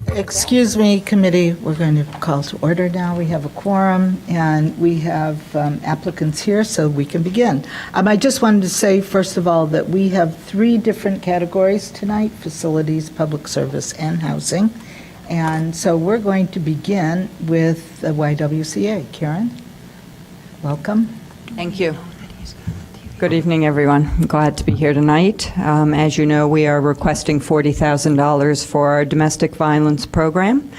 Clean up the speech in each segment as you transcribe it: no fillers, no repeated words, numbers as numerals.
Excuse me, committee, we're going to call to order now. We have a quorum, and we have applicants here, so we can begin. I just wanted to say, first of all, that we have 3 different categories tonight: facilities, public service, and housing. And so we're going to begin with the YWCA. Karen, welcome. Thank you. Good evening, everyone. I'm glad to be here tonight. As you know, we are requesting $40,000 for our domestic violence program,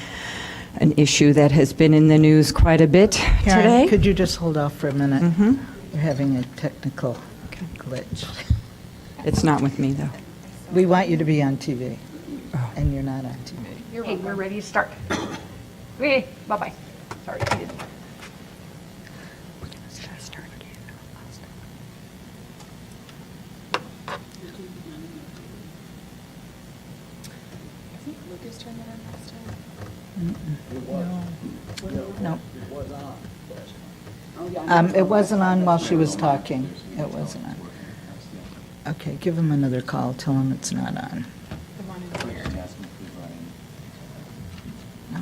an issue that has been in the news quite a bit Karen, today. could you just hold off for a minute? We're having a technical glitch. It's not with me, though. We want you to be on TV, and you're not on TV. Hey, we're ready to start. Okay, bye-bye. Sorry, I didn't. No. It wasn't on while she was talking. It wasn't on. Okay, give him another call. Tell him it's not on. No.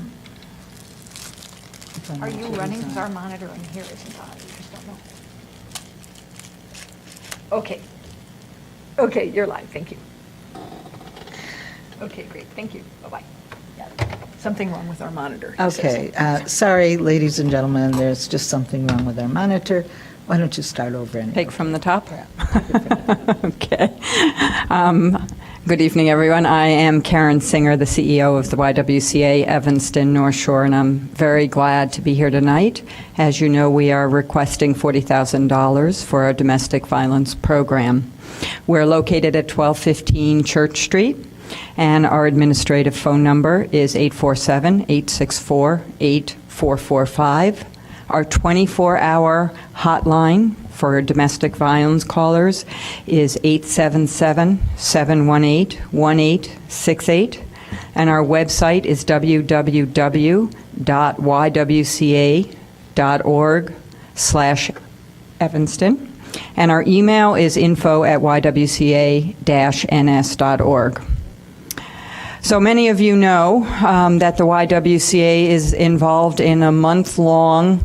It's on Are you TV, running? it's Because on. our monitor in here isn't on. We just don't know. Okay. Okay, you're live. Thank you. Okay, great. Thank you. Bye-bye. Yeah, something wrong with our monitor. it says. Okay, sorry, ladies and gentlemen, there's just something wrong with our monitor. Why don't you start over anyway? Take from the top? Yeah. Okay. Good evening, everyone. I am Karen Singer, the CEO of the YWCA Evanston North Shore, and I'm very glad to be here tonight. As you know, we are requesting $40,000 for our domestic violence program. We're located at 1215 Church Street, and our administrative phone number is 847-864-8445. Our 24-hour hotline for domestic violence callers is 877-718-1868, and our website is www.ywca.org/Evanston, and our email is info@ywca-ns.org. So many of you know that the YWCA is involved in a month-long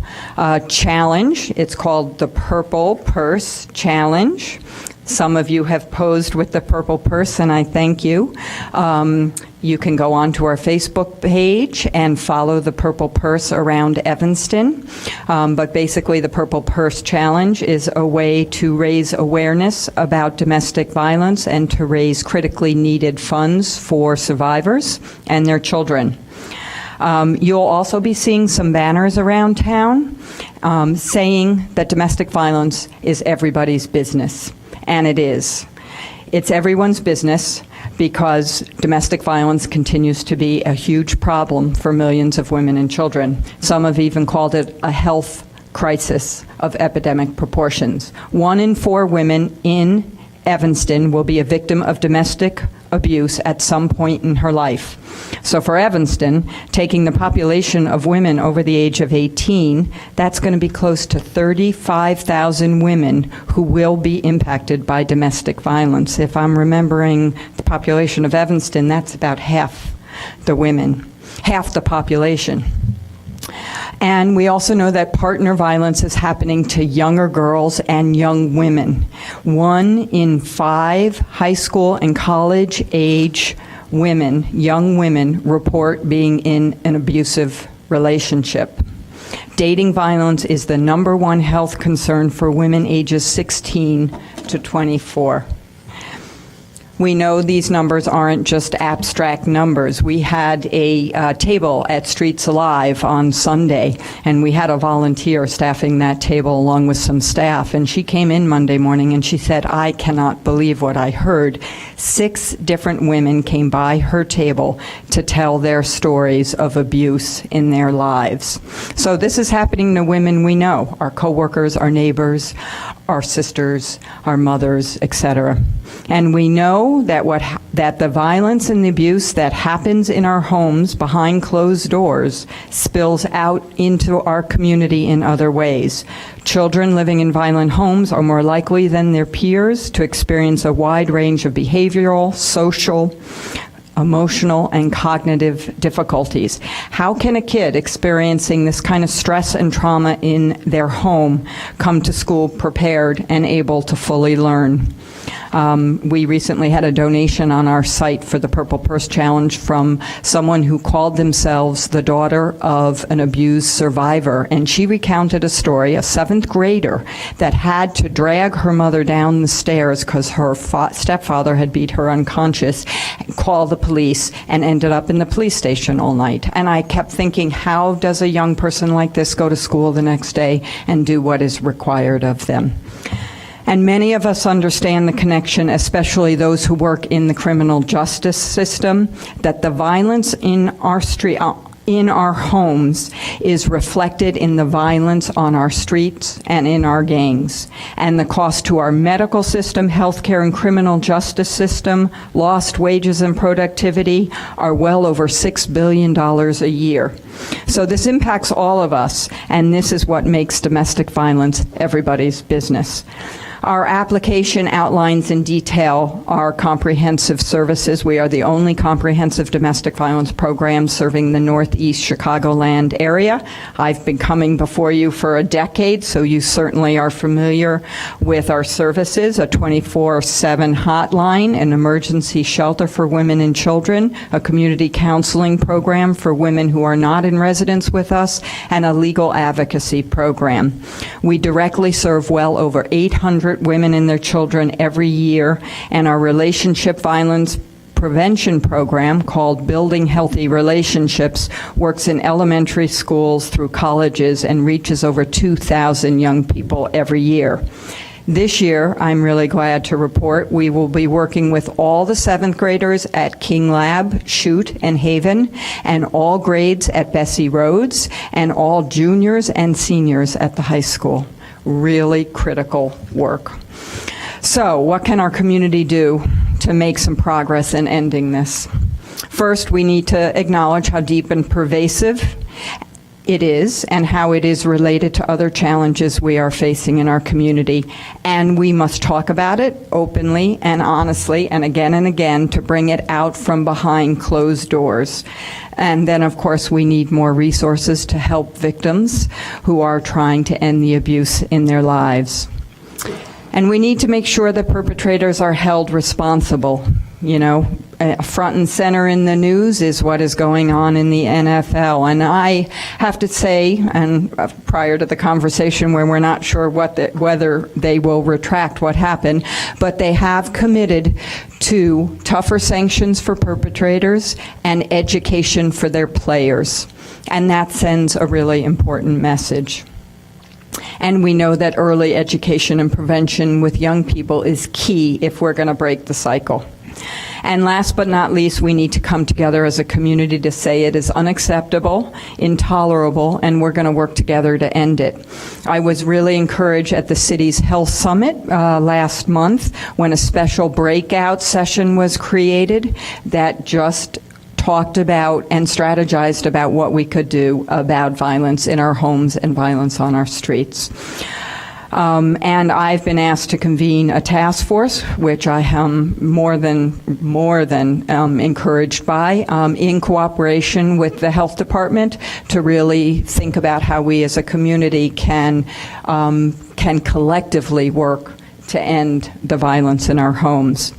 challenge. It's called the Purple Purse Challenge. Some of you have posed with the purple purse, and I thank you. You can go onto our Facebook page and follow the Purple Purse around Evanston. But basically, the Purple Purse Challenge is a way to raise awareness about domestic violence and to raise critically needed funds for survivors and their children. You'll also be seeing some banners around town saying that domestic violence is everybody's business. And it is. It's everyone's business because domestic violence continues to be a huge problem for millions of women and children. Some have even called it a health crisis of epidemic proportions. 1 in 4 women in Evanston will be a victim of domestic abuse at some point in her life. So for Evanston, taking the population of women over the age of 18, that's going to be close to 35,000 women who will be impacted by domestic violence. If I'm remembering the population of Evanston, that's about half the women, half the population. And we also know that partner violence is happening to younger girls and young women. 1 in 5 high school and college age women, young women, report being in an abusive relationship. Dating violence is the #1 health concern for women ages 16 to 24. We know these numbers aren't just abstract numbers. We had a table at Streets Alive on Sunday, and we had a volunteer staffing that table along with some staff, and she came in Monday morning and she said, "I cannot believe what I heard." 6 different women came by her table to tell their stories of abuse in their lives. So this is happening to women we know, our coworkers, our neighbors, our sisters, our mothers, etc. And we know that that the violence and the abuse that happens in our homes behind closed doors spills out into our community in other ways. Children living in violent homes are more likely than their peers to experience a wide range of behavioral, social, emotional and cognitive difficulties. How can a kid experiencing this kind of stress and trauma in their home come to school prepared and able to fully learn? We recently had a donation on our site for the Purple Purse Challenge from someone who called themselves the daughter of an abused survivor, and she recounted a story, a 7th grader, that had to drag her mother down the stairs because her stepfather had beat her unconscious, call the police, and ended up in the police station all night. And I kept thinking, how does a young person like this go to school the next day and do what is required of them? And many of us understand the connection, especially those who work in the criminal justice system, that the violence in our homes is reflected in the violence on our streets and in our gangs. And the cost to our medical system, healthcare, and criminal justice system, lost wages and productivity, are well over $6 billion a year. So this impacts all of us, and this is what makes domestic violence everybody's business. Our application outlines in detail our comprehensive services. We are the only comprehensive domestic violence program serving the Northeast Chicagoland area. I've been coming before you for a decade, so you certainly are familiar with our services: a 24/7 hotline, an emergency shelter for women and children, a community counseling program for women who are not in residence with us, and a legal advocacy program. We directly serve well over 800 women and their children every year, and our relationship violence prevention program, called Building Healthy Relationships, works in elementary schools through colleges and reaches over 2,000 young people every year. This year, I'm really glad to report, we will be working with all the 7th graders at King Lab, Chute, and Haven, and all grades at Bessie Rhodes, and all juniors and seniors at the high school. Really critical work. So, what can our community do to make some progress in ending this? First, we need to acknowledge how deep and pervasive it is and how it is related to other challenges we are facing in our community. And we must talk about it openly and honestly and again to bring it out from behind closed doors. And then, of course, we need more resources to help victims who are trying to end the abuse in their lives. And we need to make sure that perpetrators are held responsible. You know, front and center in the news is what is going on in the NFL. And I have to say, and prior to the conversation where we're not sure whether they will retract what happened, but they have committed to tougher sanctions for perpetrators and education for their players. And that sends a really important message. And we know that early education and prevention with young people is key if we're going to break the cycle. And last but not least, we need to come together as a community to say it is unacceptable, intolerable, and we're going to work together to end it. I was really encouraged at the city's health summit last month when a special breakout session was created that just talked about and strategized about what we could do about violence in our homes and violence on our streets. And I've been asked to convene a task force, which I am more than encouraged by, in cooperation with the health department, to really think about how we as a community can collectively work to end the violence in our homes.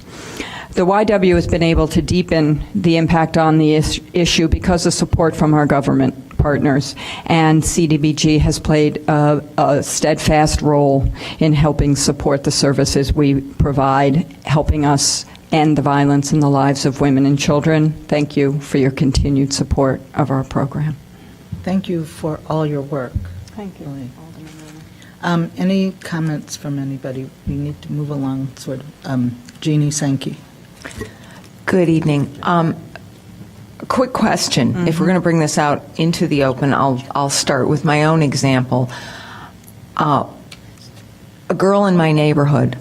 The YW has been able to deepen the impact on the issue because of support from our government partners, and CDBG has played a steadfast role in helping support the services we provide, helping us end the violence in the lives of women and children. Thank you for your continued support of our program. Thank you for all your work. Thank you. Really. Any comments from anybody? We need to move along, sort of. Jeannie Sankey. Good evening. A quick question. If we're going to bring this out into the open, I'll start with my own example. A girl in my neighborhood,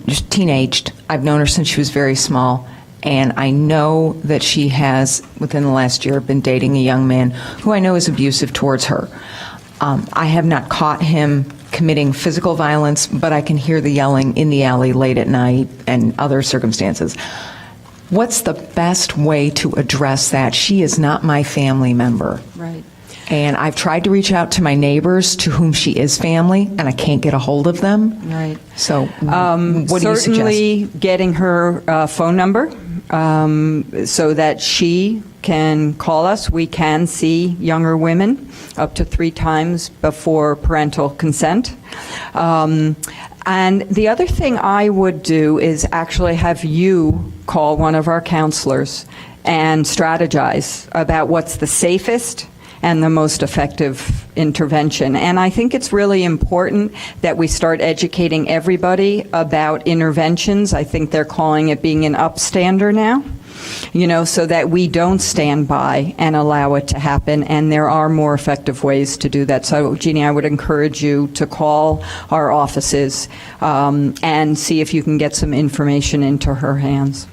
just teenaged. I've known her since she was very small, and I know that she has, within the last year, been dating a young man who I know is abusive towards her. I have not caught him committing physical violence, but I can hear the yelling in the alley late at night and other circumstances. What's the best way to address that? She is not my family member. Right. And I've tried to reach out to my neighbors to whom she is family, and I can't get a hold of them. Right. So what do you suggest? Certainly getting her phone number so that she can call us. We can see younger women up to 3 times before parental consent. And the other thing I would do is actually have you call one of our counselors and strategize about what's the safest and the most effective intervention. And I think it's really important that we start educating everybody about interventions. I think they're calling it being an upstander now, so that we don't stand by and allow it to happen. And there are more effective ways to do that. So, Jeannie, I would encourage you to call our offices and see if you can get some information into her hands.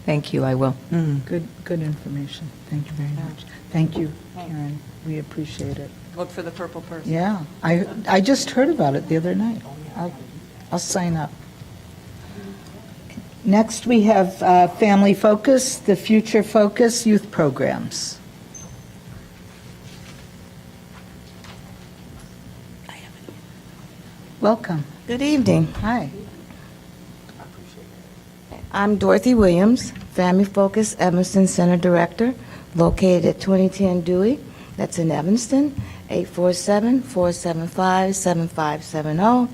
Thank you, I will. Good information. Thank you very much. Thank you, Karen. We appreciate it. Look for the purple person. Yeah, I just heard about it the other night. I'll sign up. Next, we have Family Focus, the Future Focus Youth Programs. Welcome. Good evening. Hi. I'm Dorothy Williams, Family Focus Evanston Center Director, located at 2010 Dewey. That's in Evanston, 847-475-7570.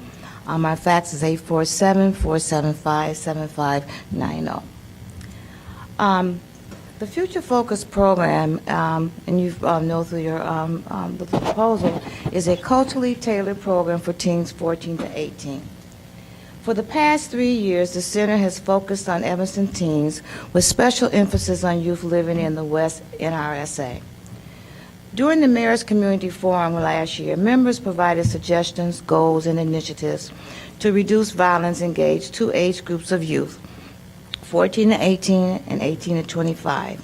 My fax is 847-475-7590. The Future Focus program, and you know through your the proposal, is a culturally tailored program for teens 14 to 18. For the past 3 years, the center has focused on Evanston teens with special emphasis on youth living in the West NRSA. During the Mayor's Community Forum last year, members provided suggestions, goals, and initiatives to reduce violence, engage 2 age groups of youth, 14 to 18 and 18 to 25.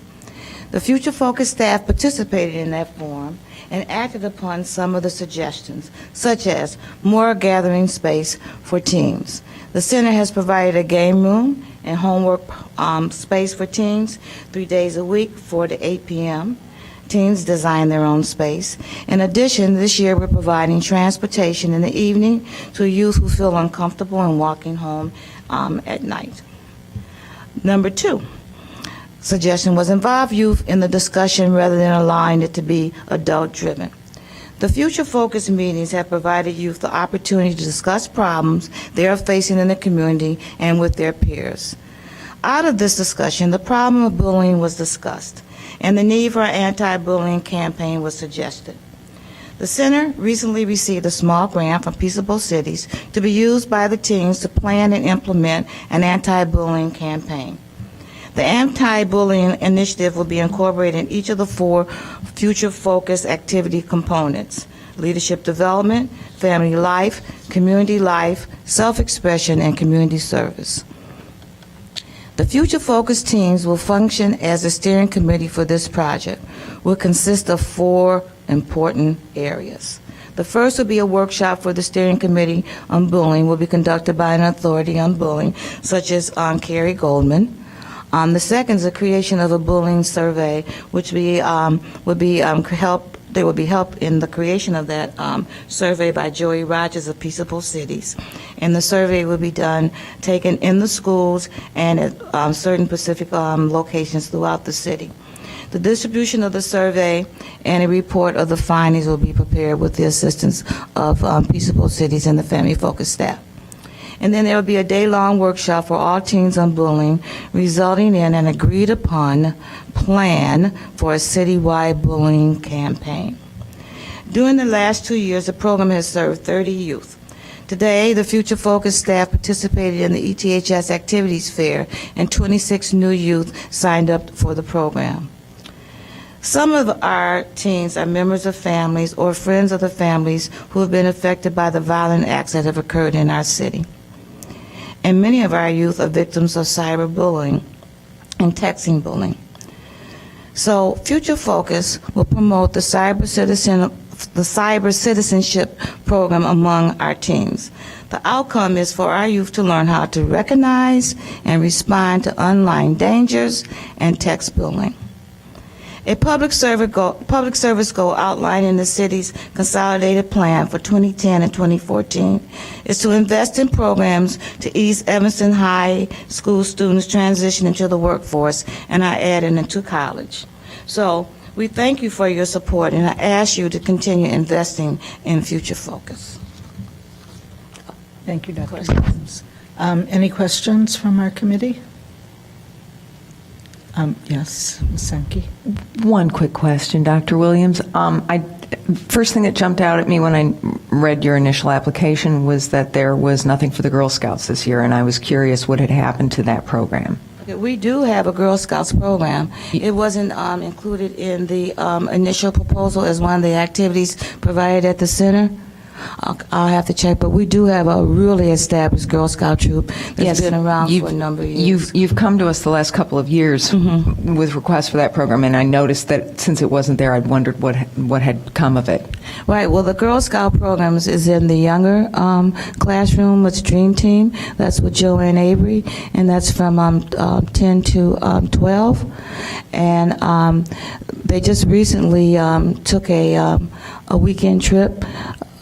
The Future Focus staff participated in that forum and acted upon some of the suggestions, such as more gathering space for teens. The center has provided a game room and homework space for teens 3 days a week, 4 to 8 p.m. Teens design their own space. In addition, this year we're providing transportation in the evening to youth who feel uncomfortable in walking home at night. Number 2, suggestion was involve youth in the discussion rather than allowing it to be adult-driven. The Future Focus meetings have provided youth the opportunity to discuss problems they are facing in the community and with their peers. Out of this discussion, the problem of bullying was discussed, and the need for an anti-bullying campaign was suggested. The center recently received a small grant from Peaceable Cities to be used by the teens to plan and implement an anti-bullying campaign. The anti-bullying initiative will be incorporated in each of the 4 Future Focus activity components: leadership development, family life, community life, self-expression, and community service. The Future Focus teams will function as a steering committee for this project, will consist of 4 important areas. The first will be a workshop for the steering committee on bullying, will be conducted by an authority on bullying, such as Carrie Goldman. The second is the creation of a bullying survey, which there will be help in the creation of that survey by Joey Rogers of Peaceable Cities. And the survey will be taken in the schools and at certain specific locations throughout the city. The distribution of the survey and a report of the findings will be prepared with the assistance of Peaceable Cities and the Family Focus staff. And then there will be a day-long workshop for all teens on bullying, resulting in an agreed-upon plan for a citywide bullying campaign. During the last 2 years, the program has served 30 youth. Today, the Future Focus staff participated in the ETHS Activities Fair, and 26 new youth signed up for the program. Some of our teens are members of families or friends of the families who have been affected by the violent acts that have occurred in our city. And many of our youth are victims of cyberbullying and texting bullying. So Future Focus will promote the cyber citizenship program among our teens. The outcome is for our youth to learn how to recognize and respond to online dangers and text bullying. A public service goal outlined in the city's consolidated plan for 2010 and 2014 is to invest in programs to ease Evanston High School students' transition into the workforce, and I added into college. So we thank you for your support, and I ask you to continue investing in Future Focus. Thank you, Dr. Williams. Any questions from our committee? Yes, Ms. Sankey. One quick question, Dr. Williams. First thing that jumped out at me when I read your initial application was that there was nothing for the Girl Scouts this year, and I was curious what had happened to that program. Okay, we do have a Girl Scouts program. It wasn't included in the initial proposal as one of the activities provided at the center. I'll have to check, but we do have a really established Girl Scout troop that's been around for a number of years. You've come to us the last couple of years with requests for that program, and I noticed that since it wasn't there, I'd wondered what had come of it. Right, well, the Girl Scout programs is in the younger classroom with Dream Team. That's with Joanne Avery, and that's from 10 to 12. And they just recently took a weekend trip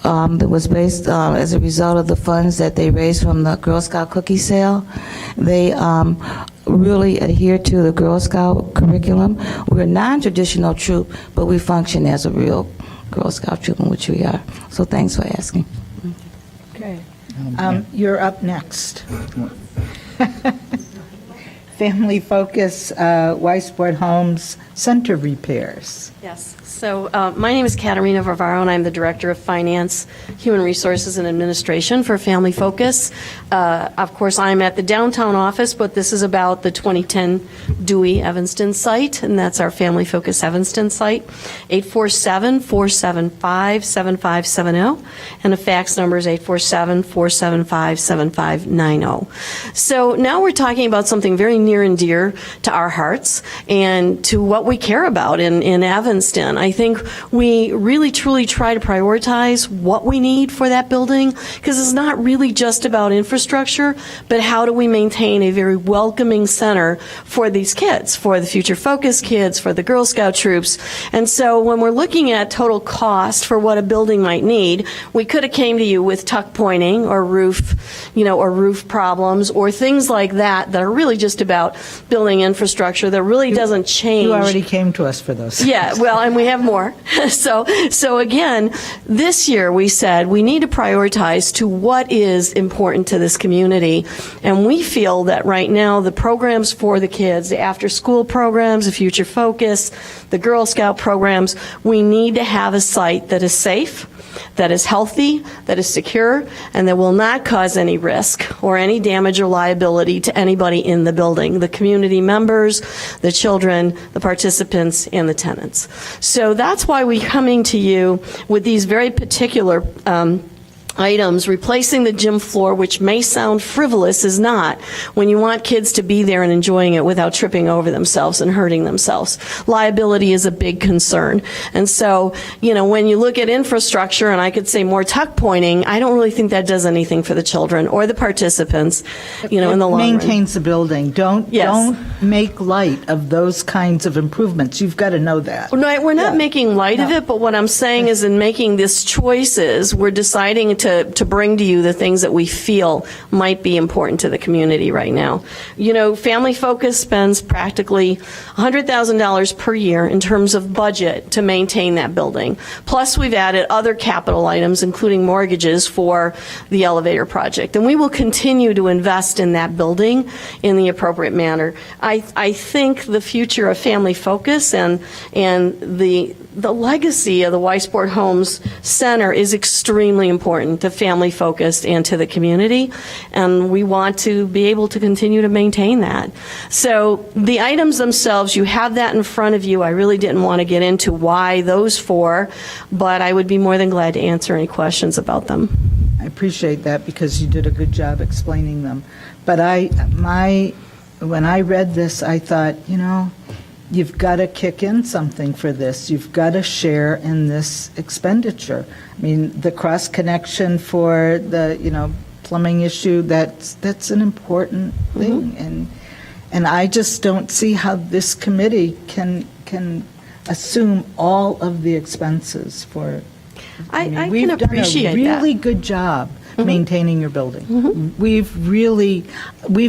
that was based as a result of the funds that they raised from the Girl Scout cookie sale. They really adhere to the Girl Scout curriculum. We're a non-traditional troop, but we function as a real Girl Scout troop, in which we are. So thanks for asking. Okay. You're up next. Family Focus, Weisbord Homes Center repairs. Yes. So my name is Katarina Varvaro, and I'm the Director of Finance, Human Resources, and Administration for Family Focus. Of course, I'm at the downtown office, but this is about the 2010 Dewey Evanston site, and that's our Family Focus Evanston site, 847-475-7570, and the fax number is 847-475-7590. So now we're talking about something very near and dear to our hearts and to what we care about in Evanston. I think we really truly try to prioritize what we need for that building, because it's not really just about infrastructure, but how do we maintain a very welcoming center for these kids, for the Future Focus kids, for the Girl Scout troops. And so when we're looking at total cost for what a building might need, we could have came to you with tuck pointing or roof, or roof problems or things like that that are really just about building infrastructure that really doesn't change. You already came to us for those. Yeah, well, and we have more. So again, this year we said we need to prioritize to what is important to this community. And we feel that right now the programs for the kids, the after-school programs, the Future Focus, the Girl Scout programs, we need to have a site that is safe, that is healthy, that is secure, and that will not cause any risk or any damage or liability to anybody in the building, the community members, the children, the participants, and the tenants. So that's why we're coming to you with these very particular items. Replacing the gym floor, which may sound frivolous, is not, when you want kids to be there and enjoying it without tripping over themselves and hurting themselves. Liability is a big concern. And so, when you look at infrastructure, and I could say more tuck pointing, I don't really think that does anything for the children or the participants, in the long run. Maintains the building. Don't make light of those kinds of improvements. You've got to know that. No, we're not making light of it, but what I'm saying is in making these choices, we're deciding to bring to you the things that we feel might be important to the community right now. Family Focus spends practically $100,000 per year in terms of budget to maintain that building. Plus, we've added other capital items, including mortgages for the elevator project. And we will continue to invest in that building in the appropriate manner. I think the future of Family Focus and the legacy of the Weisbord Homes Center is extremely important to Family Focused and to the community, and we want to be able to continue to maintain that. So the items themselves, you have that in front of you. I really didn't want to get into why those four, but I would be more than glad to answer any questions about them. I appreciate that because you did a good job explaining them. But when I read this, I thought, you've got to kick in something for this. You've got to share in this expenditure. I mean, the cross connection for the, plumbing issue, that's an important thing. And I just don't see how this committee can assume all of the expenses for. I mean, can we've done a appreciate that. really good job maintaining your building. We've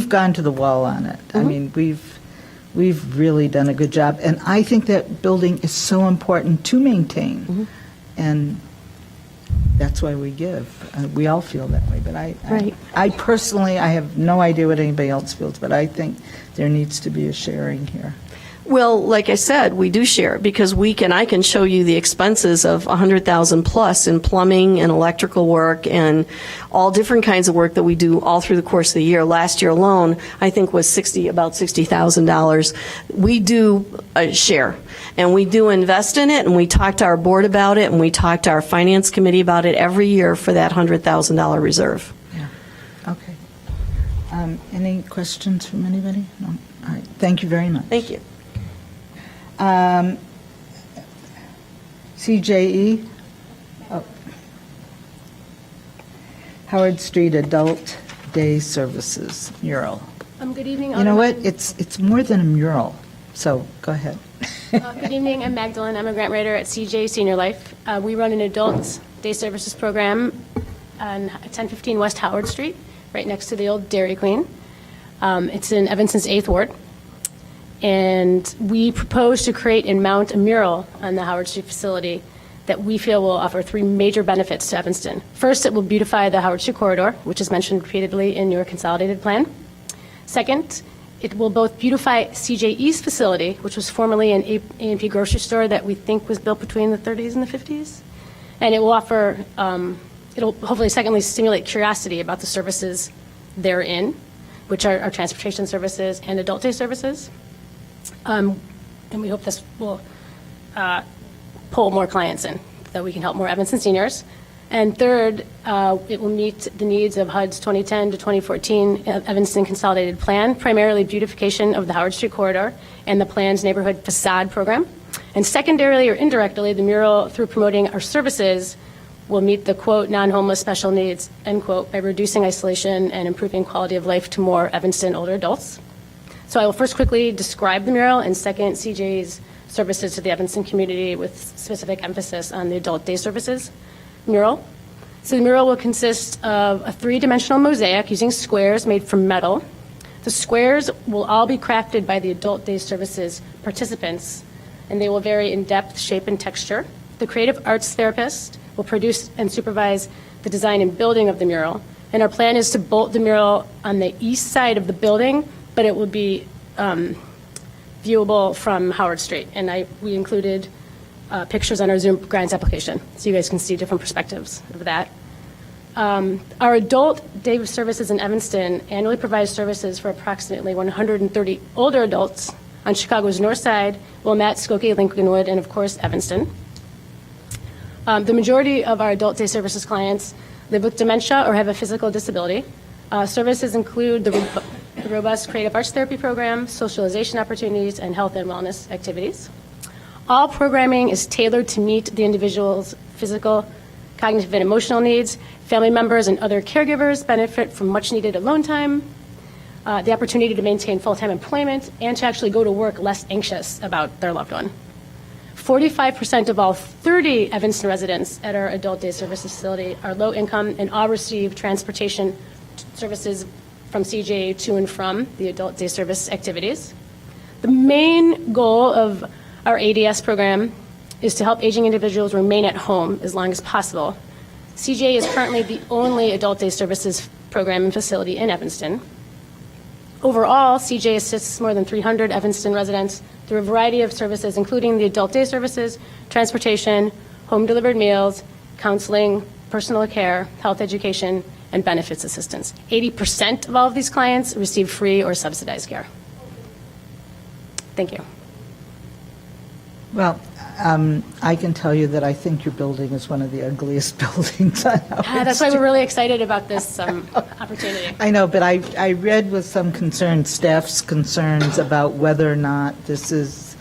gone to the wall on it. I mean, we've really done a good job. And I think that building is so important to maintain. And that's why we give. We all feel that way. But Right. I personally, I have no idea what anybody else feels, but I think there needs to be a sharing here. Well, like I said, we do share because I can show you the expenses of 100,000 plus in plumbing and electrical work and all different kinds of work that we do all through the course of the year. Last year alone, I think was about $60,000. We do share and we do invest in it, and we talk to our board about it, and we talk to our finance committee about it every year for that $100,000 reserve. Yeah. Okay. Any questions from anybody? No? All right. Thank you very much. Thank you. CJE, oh. Howard Street Adult Day Services mural. Good evening. You know what? It's more than a mural, so go ahead. Good evening. I'm Magdalene. I'm a grant writer at CJ Senior Life. We run an adult day services program on 1015 West Howard Street, right next to the old Dairy Queen. It's in Evanston's 8th Ward. And we propose to create and mount a mural on the Howard Street facility that we feel will offer 3 major benefits to Evanston. First, it will beautify the Howard Street corridor, which is mentioned repeatedly in your consolidated plan. Second, it will both beautify CJ East facility, which was formerly an A&P grocery store that we think was built between the 30s and the 50s. And it will offer, it'll hopefully secondly stimulate curiosity about the services therein, which are our transportation services and adult day services. And we hope this will pull more clients in, that we can help more Evanston seniors. And third, it will meet the needs of HUD's 2010 to 2014 Evanston Consolidated Plan, primarily beautification of the Howard Street corridor and the plan's neighborhood facade program. And secondarily or indirectly, the mural, through promoting our services, will meet the, quote, non-homeless special needs, end quote, by reducing isolation and improving quality of life to more Evanston older adults. So I will first quickly describe the mural, and second, CJ's services to the Evanston community with specific emphasis on the adult day services mural. So the mural will consist of a 3-dimensional mosaic using squares made from metal. The squares will all be crafted by the adult day services participants, and they will vary in depth, shape, and texture. The creative arts therapist will produce and supervise the design and building of the mural, and our plan is to bolt the mural on the east side of the building, but it will be viewable from Howard Street. And we included pictures on our Zoom grants application, so you guys can see different perspectives of that. Our adult day services in Evanston annually provides services for approximately 130 older adults on Chicago's north side, Wilmette, Skokie, Lincolnwood, and of course, Evanston. The majority of our adult day services clients live with dementia or have a physical disability. Services include the robust creative arts therapy program, socialization opportunities, and health and wellness activities. All programming is tailored to meet the individual's physical, cognitive, and emotional needs. Family members and other caregivers benefit from much-needed alone time, the opportunity to maintain full-time employment, and to actually go to work less anxious about their loved one. 45% of all 30 Evanston residents at our adult day services facility are low income and all receive transportation services from CJ to and from the adult day service activities. The main goal of our ADS program is to help aging individuals remain at home as long as possible. CJ is currently the only adult day services program and facility in Evanston. Overall, CJ assists more than 300 Evanston residents through a variety of services, including the adult day services, transportation, home-delivered meals, counseling, personal care, health education, and benefits assistance. 80% of all of these clients receive free or subsidized care. Thank you. Well, I can tell you that I think your building is one of the ugliest buildings on Howard That's why Street. we're really excited about this opportunity. I know, but I read with some concern, staff's concerns about whether or not this is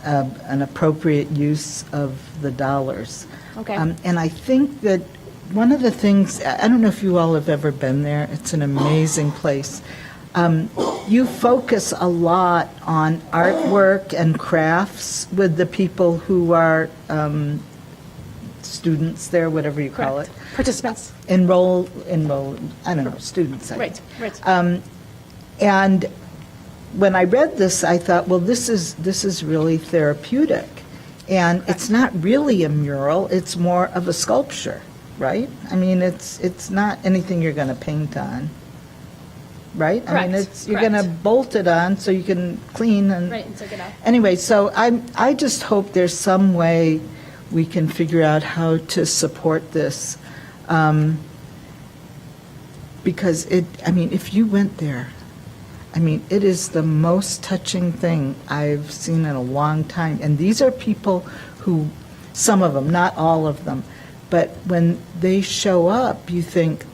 an appropriate use of the dollars. Okay. And I think that one of the things, I don't know if you all have ever been there, it's an amazing place. You focus a lot on artwork and crafts with the people who are students there, whatever you call it. Correct. Participants. Enroll, I don't know, students. I Right, think. right. And when I read this, I thought, well, this is really therapeutic. And it's not really a mural, it's more of a sculpture, right? I mean, it's not anything you're going to paint on, right? I mean, Correct, you're going to correct. bolt it on so you can clean and. Right, and take it out. Anyway, so I just hope there's some way we can figure out how to support this. Because if you went there, it is the most touching thing I've seen in a long time. And these are people who, some of them, not all of them, but when they show up, you think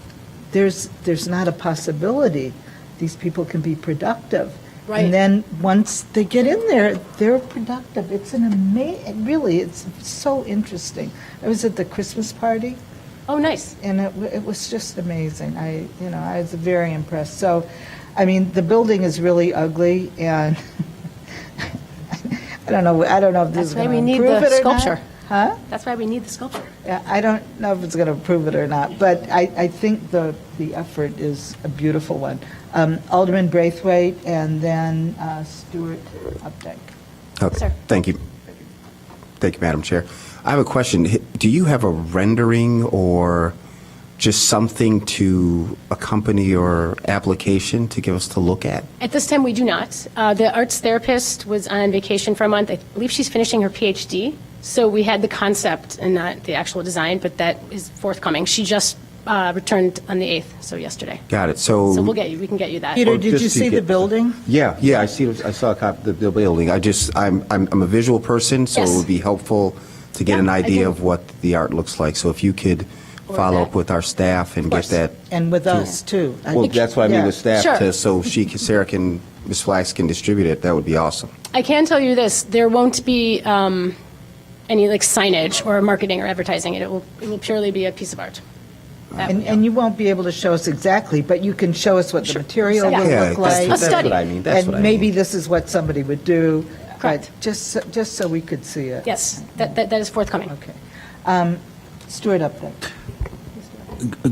there's not a possibility these people can be productive. Right. And then once they get in there, they're productive. It's really, it's so interesting. I was at the Christmas party, Oh, nice. and it was just amazing. I was very impressed. So, the building is really ugly, and I don't know if this is That's why going we to need improve the it or sculpture. not. Huh? That's why we need the sculpture. Yeah, I don't know if it's going to improve it or not, but I think the effort is a beautiful one. Alderman Braithwaite, and then Stuart Updike. Okay. Sir. Thank you. Thank you, Madam Chair. I have a question. Do you have a rendering or just something to accompany your application to give us to look at? At this time, we do not. The arts therapist was on vacation for a month. I believe she's finishing her PhD. So we had the concept and not the actual design, but that is forthcoming. She just returned on the 8th, so yesterday. Got it. So we can get you that. Peter, Or did just you to see the get- building? Yeah, I saw a copy of the building. I'm a visual person, so Yes. it would be helpful to get Yeah, an I idea do. of what the art looks like. So if you could Or follow that. up with our staff and get course. that. And with us, too. Well, that's what I mean with staff, Sure. so Sarah can, Ms. Flax can distribute it. That would be awesome. I can tell you this, there won't be any signage or marketing or advertising. It will purely be a piece of art. And you won't be able to show us exactly, but you can show us what the material Yeah. will Yeah, look that's- like. that's study. what I mean. That's what I And maybe mean. this is what somebody would do. but Correct. Just so we could see it. Yes, that is forthcoming. Okay. Stuart Updike.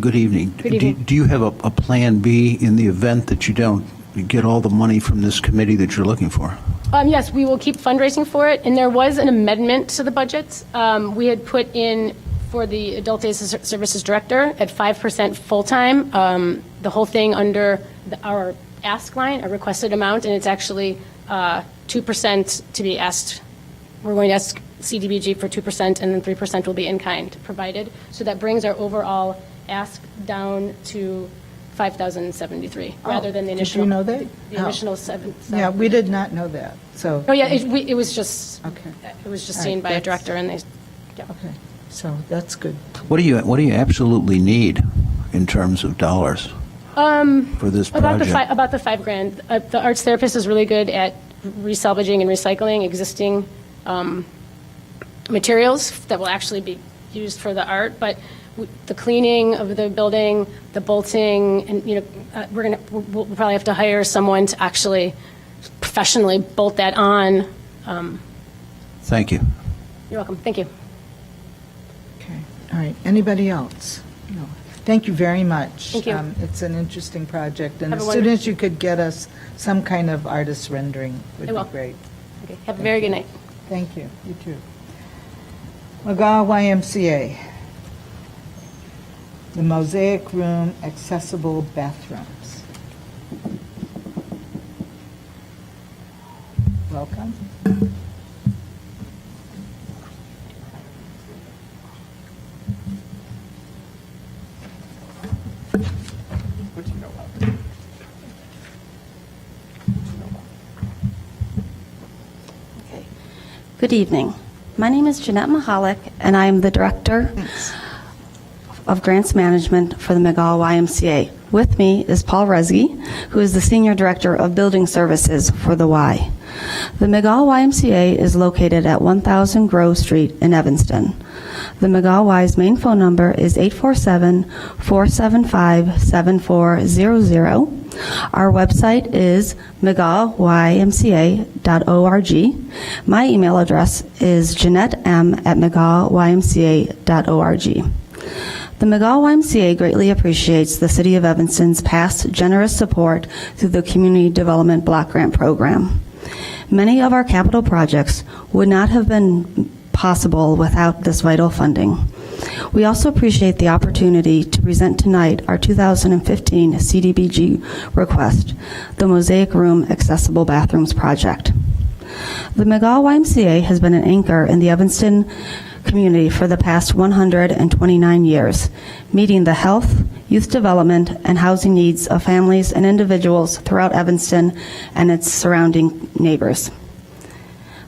Good evening. Good evening. Do you have a Plan B in the event that you don't get all the money from this committee that you're looking for? Yes, we will keep fundraising for it, and there was an amendment to the budget. We had put in for the Adult Day Services Director at 5% full-time, the whole thing under our ask line, a requested amount, and it's actually 2% to be asked. We're going to ask CDBG for 2%, and then 3% will be in-kind provided. So that brings our overall ask down to $5,073, rather than the initial. Did you know that? The initial 7. Yeah, we did not know that, so. Oh, yeah, it was just, Okay. it was just All seen right, by a that's- director, and they, yeah. Okay, so that's good. What do you absolutely need in terms of dollars for this About the project? about the $5,000. The arts therapist is really good at resalvaging and recycling existing materials that will actually be used for the art, but the cleaning of the building, the bolting, and, we'll probably have to hire someone to actually professionally bolt that on. Thank you. You're welcome, thank you. Okay, all right. Anybody else? No. Thank you very much. Thank you. It's an interesting project, and Have a as soon as you could get us some kind of artist rendering would I be will. great. Okay, have a very good night. Thank you. You too. McGaw YMCA. The Mosaic Room Accessible Bathrooms. Welcome. Okay. Good evening. My name is Jeanette Mahalik, and I am the Director of Grants Management for the McGaw YMCA. With me is Paul Resge, who is the Senior Director of Building Services for the Y. The McGaw YMCA is located at 1000 Grove Street in Evanston. The McGaw Y's main phone number is 847-475-7400. Our website is mcgawymca.org. My email address is jeanettem@mcgawymca.org. The McGaw YMCA greatly appreciates the City of Evanston's past generous support through the Community Development Block Grant Program. Many of our capital projects would not have been possible without this vital funding. We also appreciate the opportunity to present tonight our 2015 CDBG request, the Mosaic Room Accessible Bathrooms Project. The McGaw YMCA has been an anchor in the Evanston community for the past 129 years, meeting the health, youth development, and housing needs of families and individuals throughout Evanston and its surrounding neighbors.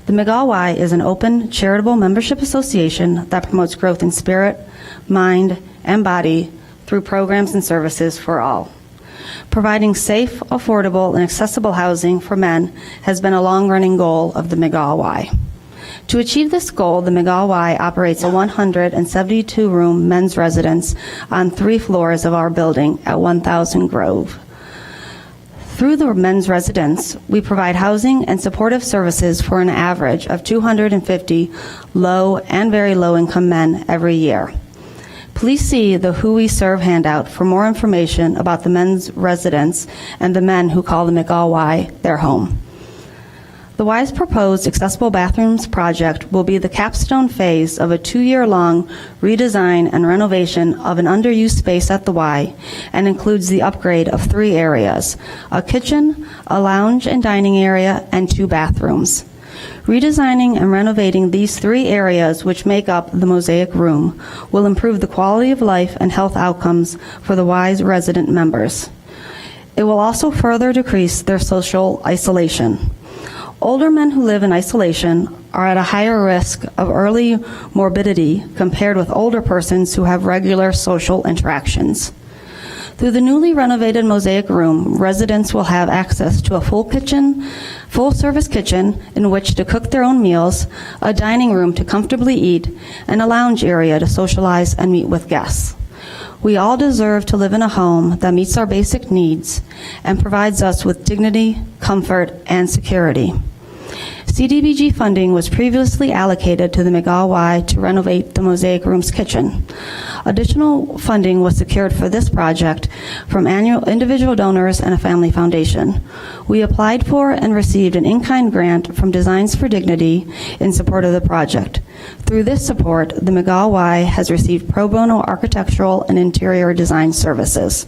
The McGaw Y is an open, charitable membership association that promotes growth in spirit, mind, and body through programs and services for all. Providing safe, affordable, and accessible housing for men has been a long-running goal of the McGaw Y. To achieve this goal, the McGaw Y operates a 172-room men's residence on 3 floors of our building at 1000 Grove. Through the men's residence, we provide housing and supportive services for an average of 250 low and very low-income men every year. Please see the Who We Serve handout for more information about the men's residence and the men who call the McGaw Y their home. The Y's proposed accessible bathrooms project will be the capstone phase of a 2-year-long redesign and renovation of an underused space at the Y and includes the upgrade of 3 areas: a kitchen, a lounge and dining area, and 2 bathrooms. Redesigning and renovating these 3 areas, which make up the Mosaic Room, will improve the quality of life and health outcomes for the Y's resident members. It will also further decrease their social isolation. Older men who live in isolation are at a higher risk of early morbidity compared with older persons who have regular social interactions. Through the newly renovated Mosaic Room, residents will have access to a full-service kitchen in which to cook their own meals, a dining room to comfortably eat, and a lounge area to socialize and meet with guests. We all deserve to live in a home that meets our basic needs and provides us with dignity, comfort, and security. CDBG funding was previously allocated to the McGaw Y to renovate the Mosaic Room's kitchen. Additional funding was secured for this project from individual donors and a family foundation. We applied for and received an in-kind grant from Designs for Dignity in support of the project. Through this support, the McGaw Y has received pro bono architectural and interior design services.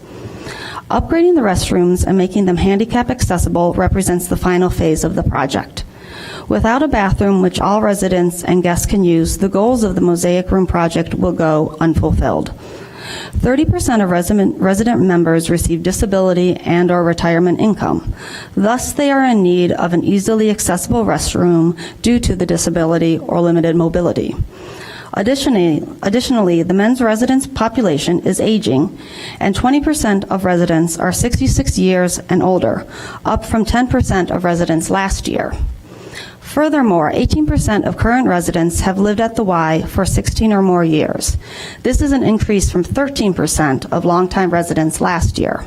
Upgrading the restrooms and making them handicap accessible represents the final phase of the project. Without a bathroom which all residents and guests can use, the goals of the Mosaic Room project will go unfulfilled. 30% of resident members receive disability and or retirement income. Thus, they are in need of an easily accessible restroom due to the disability or limited mobility. Additionally, the men's residence population is aging, and 20% of residents are 66 years and older, up from 10% of residents last year. Furthermore, 18% of current residents have lived at the Y for 16 or more years. This is an increase from 13% of longtime residents last year.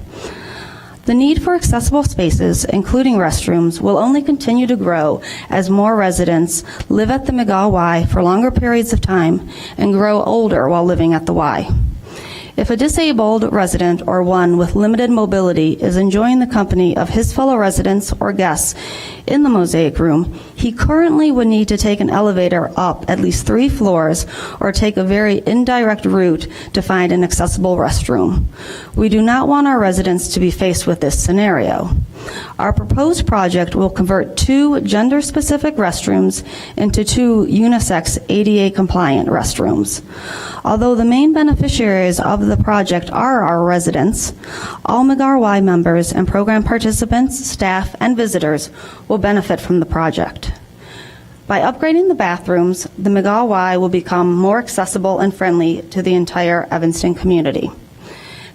The need for accessible spaces, including restrooms, will only continue to grow as more residents live at the McGaw Y for longer periods of time and grow older while living at the Y. If a disabled resident or one with limited mobility is enjoying the company of his fellow residents or guests in the Mosaic Room, he currently would need to take an elevator up at least 3 floors or take a very indirect route to find an accessible restroom. We do not want our residents to be faced with this scenario. Our proposed project will convert 2 gender-specific restrooms into 2 unisex ADA-compliant restrooms. Although the main beneficiaries of the project are our residents, all McGaw Y members and program participants, staff, and visitors will benefit from the project. By upgrading the bathrooms, the McGaw Y will become more accessible and friendly to the entire Evanston community.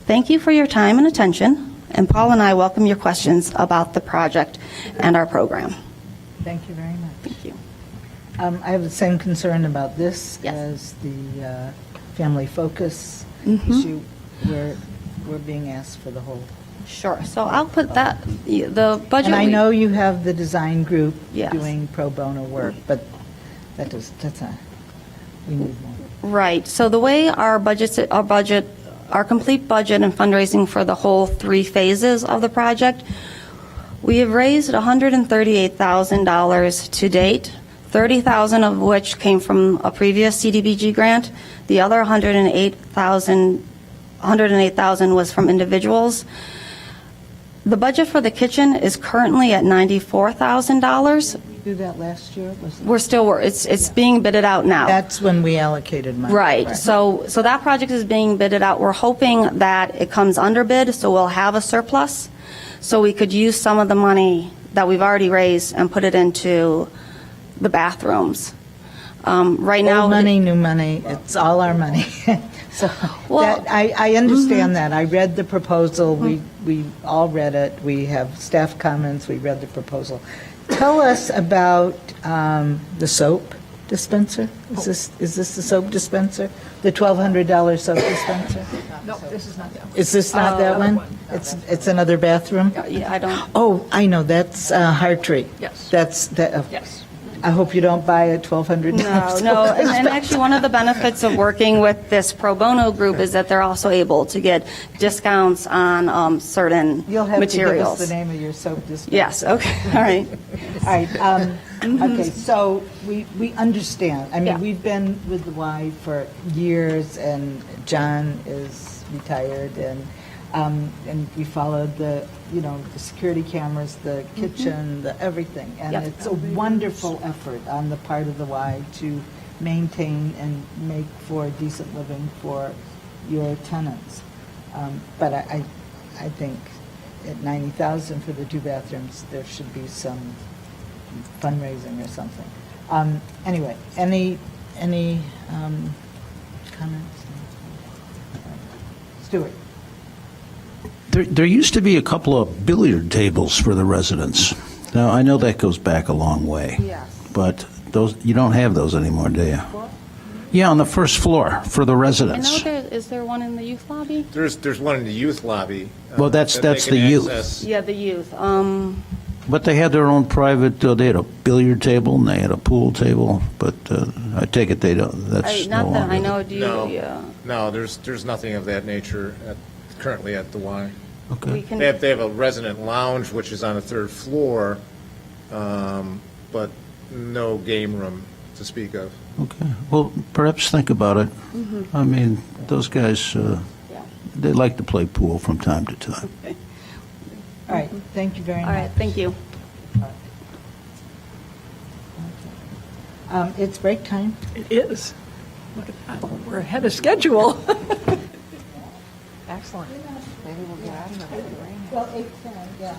Thank you for your time and attention, and Paul and I welcome your questions about the project and our program. Thank you very much. Thank you. I have the same concern about this Yes. as the family focus Mm-hmm. issue. We're being asked for the whole. Sure. So I'll put that, the budget. And I we- know you have the design group Yes. doing pro bono work, but that's not, we need more. Right. So the way our complete budget and fundraising for the whole 3 phases of the project, we have raised $138,000 to date, $30,000 of which came from a previous CDBG grant. The other $108,000 was from individuals. The budget for the kitchen is currently at $94,000. Do that last year? Was it- We're still, it's being bidded out now. That's when we allocated money. Right, so that project is being bidded out. We're hoping that it comes under bid, so we'll have a surplus, so we could use some of the money that we've already raised and put it into the bathrooms. Right now. Old money, new money, it's all our money. So Well- that, I understand that. I read the proposal, we all read it, we have staff comments, we read the proposal. Tell us about the soap dispenser. Is this the soap dispenser? The $1,200 soap dispenser? No, this is not that. Is this not that one? It's another bathroom? Yeah, I don't, Oh, I know, that's Hartree. Yes. That's, Yes. I hope you don't buy a $1,200. no, and actually, one of the benefits of working with this pro bono group is that they're also able to get discounts on certain You'll have to give us materials. the name of your soap dispenser. Yes, okay, all right. All right, okay, so we understand. I Yeah. mean, we've been with the Y for years, and John is retired, and we followed the security cameras, the kitchen, the everything. And Yep. it's a wonderful effort on the part of the Y to maintain and make for decent living for your tenants. But I think at $90,000 for the 2 bathrooms, there should be some fundraising or something. Anyway, any comments? Stuart? There used to be a couple of billiard tables for the residents. Now, I know that goes back a long way. Yes. But those, you don't have those anymore, do you? Yeah, on the first floor for the I know residents. is there one in the youth lobby? There's one in the youth lobby. Well, that's that they the can youth. access. Yeah, the youth. But they had their own private, they had a billiard table and they had a pool table, but I take it they don't, that's no Not that I longer. know, do you? No, Yeah. no, there's nothing of that nature currently at the Y. We Okay. can- They have a resident lounge, which is on the 3rd floor, but no game room to speak of. Okay, well, perhaps think about it. I mean, those guys, they like to play pool from time to time. All right, thank you very much. All right, thank you. It's break time. It is. Look at that. We're ahead of schedule. Excellent. Maybe we'll get out of it. Well, 8:10, yeah.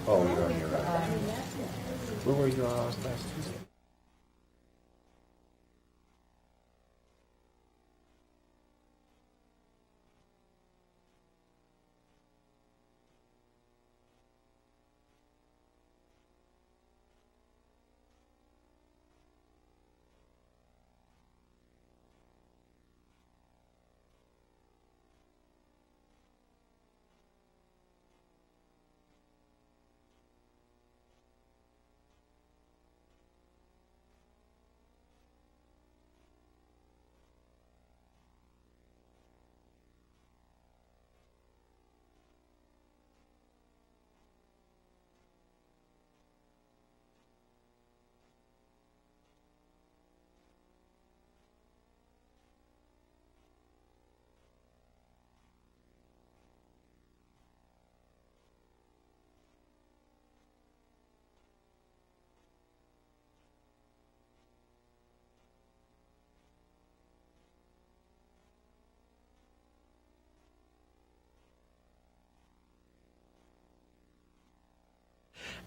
Oh, you're on your right. Where were you last Tuesday?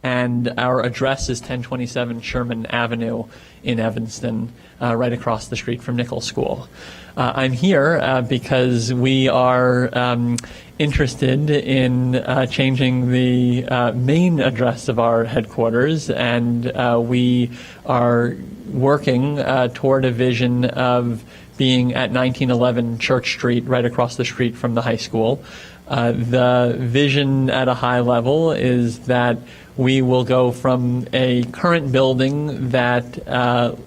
and our address is 1027 Sherman Avenue in Evanston, right across the street from Nichols School. I'm here because we are interested in changing the main address of our headquarters, and we are working toward a vision of being at 1911 Church Street, right across the street from the high school. The vision at a high level is that we will go from a current building that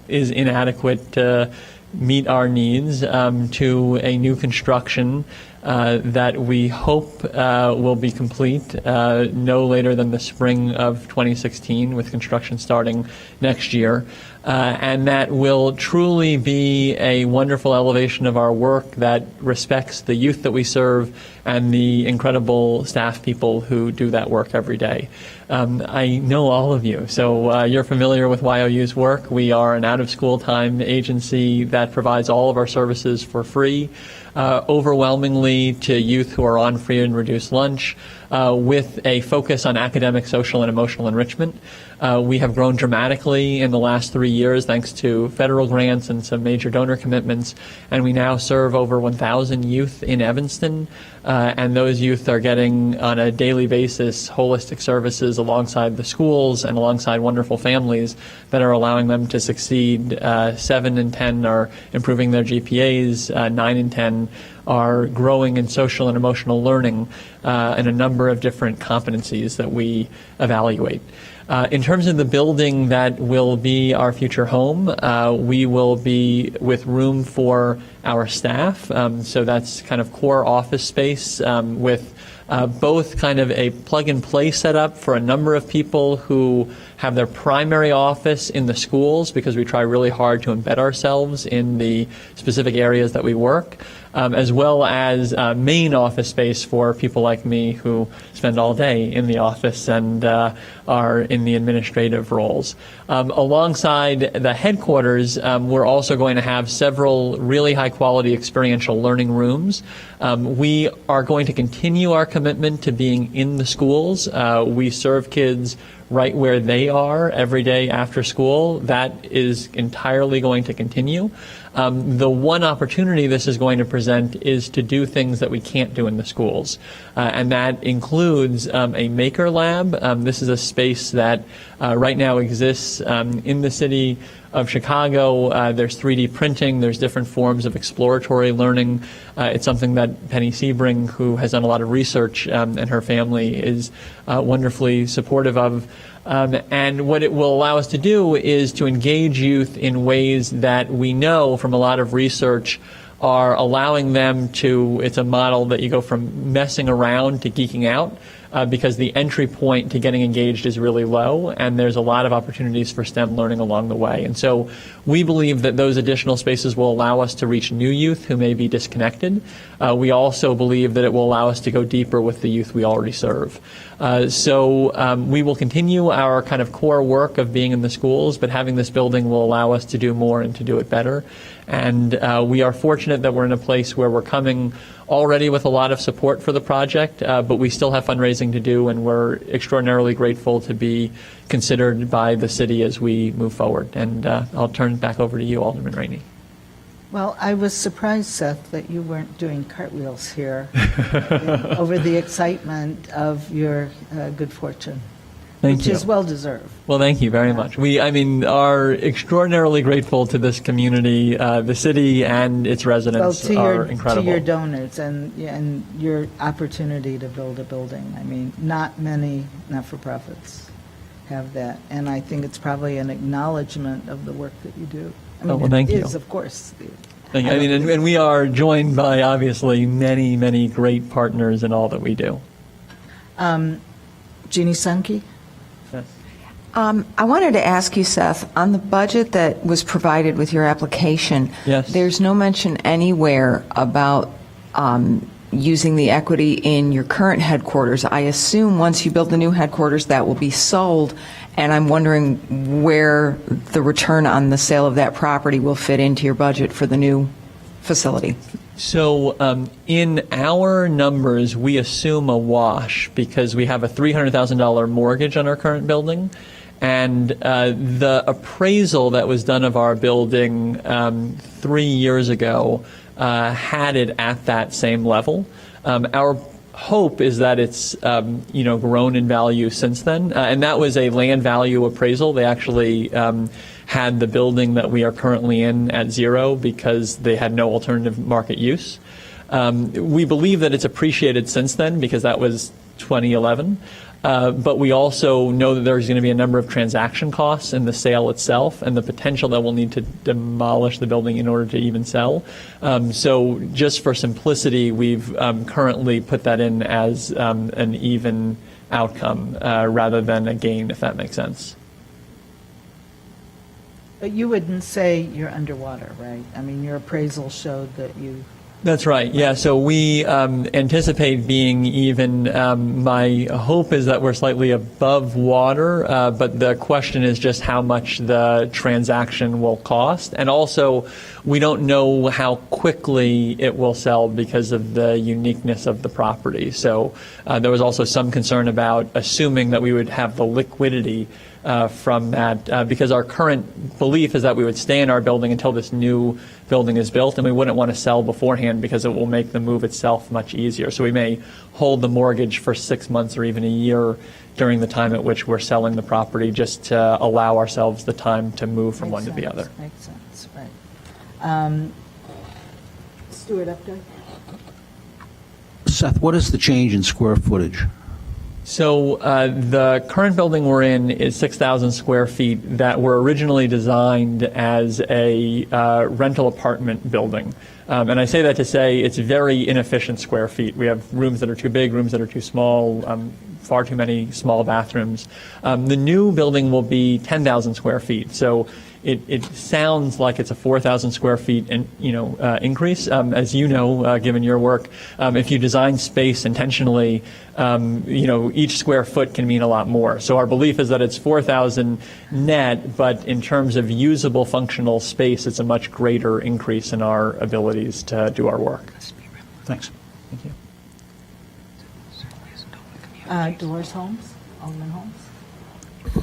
is inadequate to meet our needs to a new construction that we hope will be complete no later than the spring of 2016, with construction starting next year. And that will truly be a wonderful elevation of our work that respects the youth that we serve and the incredible staff people who do that work every day. I know all of you, so you're familiar with YOU's work. We are an out-of-school time agency that provides all of our services for free, overwhelmingly to youth who are on free and reduced lunch, with a focus on academic, social, and emotional enrichment. We have grown dramatically in the last 3 years thanks to federal grants and some major donor commitments, and we now serve over 1,000 youth in Evanston, and those youth are getting on a daily basis holistic services alongside the schools and alongside wonderful families that are allowing them to succeed. 7 in 10 are improving their GPAs, 9 in 10 are growing in social and emotional learning, and a number of different competencies that we evaluate. In terms of the building that will be our future home, we will be with room for our staff. So that's kind of core office space with both kind of a plug-and-play setup for a number of people who have their primary office in the schools, because we try really hard to embed ourselves in the specific areas that we work, as well as main office space for people like me who spend all day in the office and are in the administrative roles. Alongside the headquarters, we're also going to have several really high-quality experiential learning rooms. We are going to continue our commitment to being in the schools. We serve kids right where they are every day after school. That is entirely going to continue. The one opportunity this is going to present is to do things that we can't do in the schools, and that includes a maker lab. This is a space that right now exists in the city of Chicago. There's 3D printing, there's different forms of exploratory learning. It's something that Penny Sebring, who has done a lot of research, and her family is wonderfully supportive of. And what it will allow us to do is to engage youth in ways that we know from a lot of research are allowing them to, it's a model that you go from messing around to geeking out, because the entry point to getting engaged is really low, and there's a lot of opportunities for STEM learning along the way. And so we believe that those additional spaces will allow us to reach new youth who may be disconnected. We also believe that it will allow us to go deeper with the youth we already serve. So we will continue our kind of core work of being in the schools, but having this building will allow us to do more and to do it better. And we are fortunate that we're in a place where we're coming already with a lot of support for the project, but we still have fundraising to do, and we're extraordinarily grateful to be considered by the city as we move forward. And I'll turn it back over to you, Alderman Rainey. Well, I was surprised, Seth, that you weren't doing cartwheels here over the excitement of your good fortune, Thank which you. is well-deserved. Well, thank you very much. We, are extraordinarily grateful to this community. The city and its residents are incredible. To your donors and your opportunity to build a building. I mean, not many not-for-profits have that, and I think it's probably an acknowledgement of the work that you do. I mean, well, thank it you. is, of course. Thank you. And we are joined by, obviously, many, many great partners in all that we do. Jeannie Sankey? Yes. I wanted to ask you, Seth, on the budget that was provided with your application, Yes. there's no mention anywhere about using the equity in your current headquarters. I assume once you build the new headquarters, that will be sold, and I'm wondering where the return on the sale of that property will fit into your budget for the new facility. So in our numbers, we assume a wash because we have a $300,000 mortgage on our current building. And the appraisal that was done of our building 3 years ago had it at that same level. Our hope is that it's grown in value since then, and that was a land value appraisal. They actually had the building that we are currently in at zero because they had no alternative market use. We believe that it's appreciated since then because that was 2011. But we also know that there's going to be a number of transaction costs in the sale itself and the potential that we'll need to demolish the building in order to even sell. So just for simplicity, we've currently put that in as an even outcome rather than a gain, if that makes sense. But you wouldn't say you're underwater, right? I mean, your appraisal showed that you... That's right. Yeah. So we anticipate being even. My hope is that we're slightly above water, but the question is just how much the transaction will cost. And also, we don't know how quickly it will sell because of the uniqueness of the property. So there was also some concern about assuming that we would have the liquidity from that, because our current belief is that we would stay in our building until this new building is built, and we wouldn't want to sell beforehand because it will make the move itself much easier. So we may hold the mortgage for 6 months or even a year during the time at which we're selling the property, just to allow ourselves the time to move from one to the other. Makes sense, right. Stuart Updike? Seth, what is the change in square footage? So the current building we're in is 6,000 square feet that were originally designed as a rental apartment building. And I say that to say it's very inefficient square feet. We have rooms that are too big, rooms that are too small, far too many small bathrooms. The new building will be 10,000 square feet. So it sounds like it's a 4,000 square feet increase. As you know, given your work, if you design space intentionally, each square foot can mean a lot more. So our belief is that it's 4,000 net, but in terms of usable functional space, it's a much greater increase in our abilities to do our work. Thanks. Thank you. Dolores Holmes, Alderman Holmes.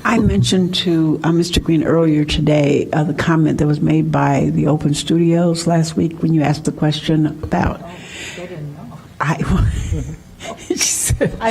I mentioned to Mr. Green earlier today the comment that was made by the Open Studios last week when you asked the question about. They didn't know. I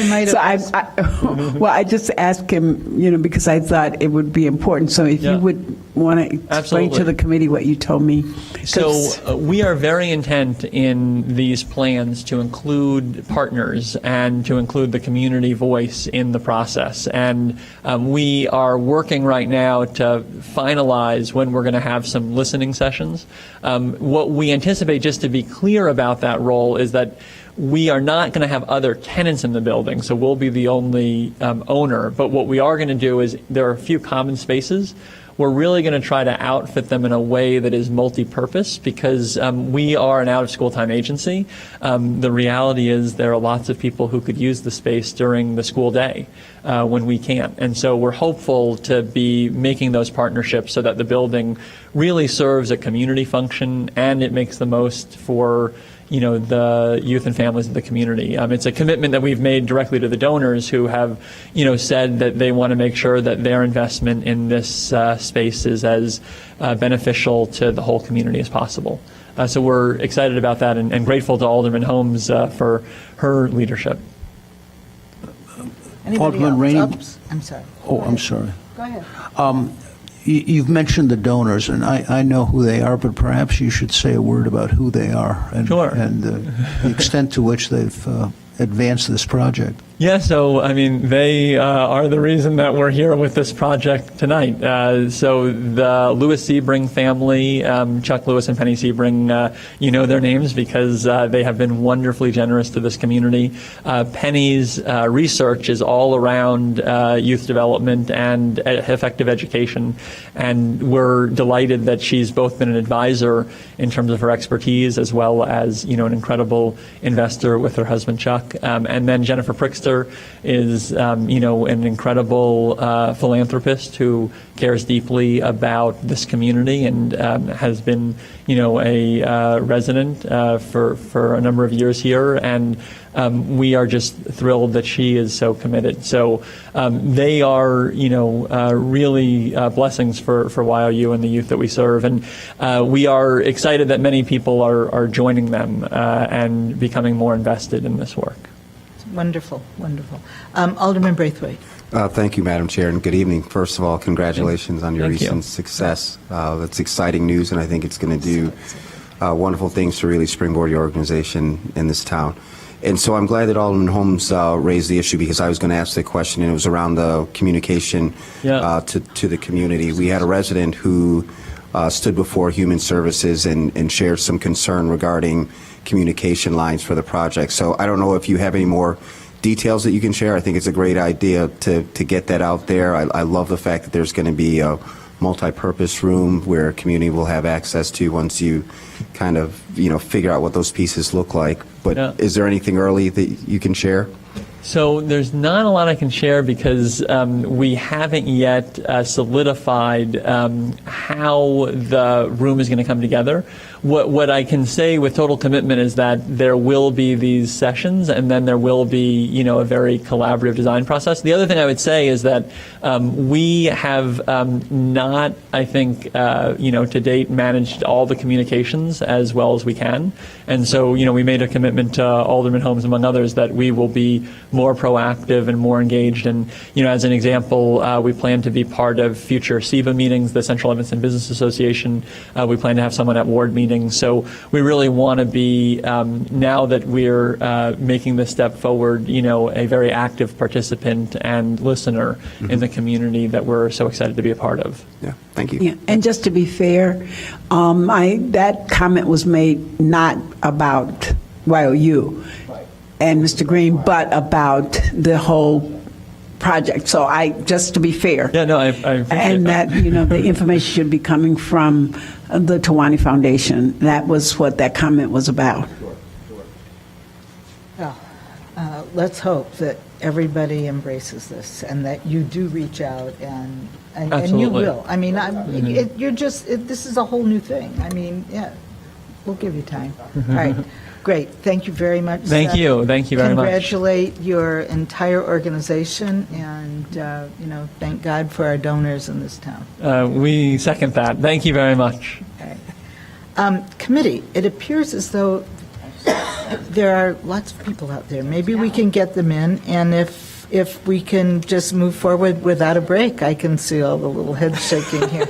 might have. Well, I just asked him, because I thought it would be important. So if you would want to explain Absolutely. to the committee what you told me. So we are very intent in these plans to include partners and to include the community voice in the process. And we are working right now to finalize when we're going to have some listening sessions. What we anticipate, just to be clear about that role, is that we are not going to have other tenants in the building, so we'll be the only owner. But what we are going to do is there are a few common spaces. We're really going to try to outfit them in a way that is multi-purpose because we are an out-of-school time agency. The reality is there are lots of people who could use the space during the school day when we can't. And so we're hopeful to be making those partnerships so that the building really serves a community function and it makes the most for the youth and families of the community. It's a commitment that we've made directly to the donors who have, said that they want to make sure that their investment in this space is as beneficial to the whole community as possible. So we're excited about that and grateful to Alderman Holmes for her leadership. Anybody Alderman else? Rainey. Oops, I'm sorry. Oh, I'm sorry. Go ahead. You've mentioned the donors, and I know who they are, but perhaps you should say a word about who they are and, Sure. and the extent to which they've advanced this project. Yeah, so they are the reason that we're here with this project tonight. So the Lewis Sebring family, Chuck Lewis and Penny Sebring, you know their names because they have been wonderfully generous to this community. Penny's research is all around youth development and effective education, and we're delighted that she's both been an advisor in terms of her expertise as well as an incredible investor with her husband Chuck. And then Jennifer Prixton sister is, an incredible philanthropist who cares deeply about this community and has been, a resident for a number of years here. And we are just thrilled that she is so committed. So they are, really blessings for YOU and the youth that we serve. And we are excited that many people are joining them and becoming more invested in this work. Wonderful, wonderful. Alderman Braithwaite. Thank you, Madam Chair, and good evening. First of all, congratulations on your Thank you. recent success. That's exciting news, and I think it's going to do wonderful things to really springboard your organization in this town. And so I'm glad that Alderman Holmes raised the issue, because I was going to ask the question, and it was around the communication to the community. We had a resident who stood before Human Services and shared some concern regarding communication lines for the project. So I don't know if you have any more details that you can share. I think it's a great idea to get that out there. I love the fact that there's going to be a multi-purpose room where community will have access to once you kind of, figure out what those pieces look like. But is there anything early that you can share? So there's not a lot I can share because we haven't yet solidified how the room is going to come together. What I can say with total commitment is that there will be these sessions, and then there will be, a very collaborative design process. The other thing I would say is that we have not, I think, to date, managed all the communications as well as we can. And so, we made a commitment to Alderman Holmes, among others, that we will be more proactive and more engaged. And, as an example, we plan to be part of future SEBA meetings, the Central Evanston Business Association. We plan to have someone at ward meetings. So we really want to be, now that we're making this step forward, a very active participant and listener in the community that we're so excited to be a part of. Yeah, thank you. Yeah, and just to be fair, that comment was made not about YOU and Mr. Green, but about the whole project. So just to be fair. Yeah, no, I appreciate and that, the information should be coming from the Tawani Foundation. That was what that comment was about. Well, let's hope that everybody embraces this and that you do reach out and you Absolutely. will. I mean, this is a whole new thing. I mean, yeah, we'll give you time. All right. Great. Thank you very much. Thank Seth. you. Thank you very much. Congratulate your entire organization, and thank God for our donors in this town. We second that. Thank you very much. Committee, it appears as though there are lots of people out there. Maybe we can get them in, and if we can just move forward without a break. I can see all the little heads shaking here.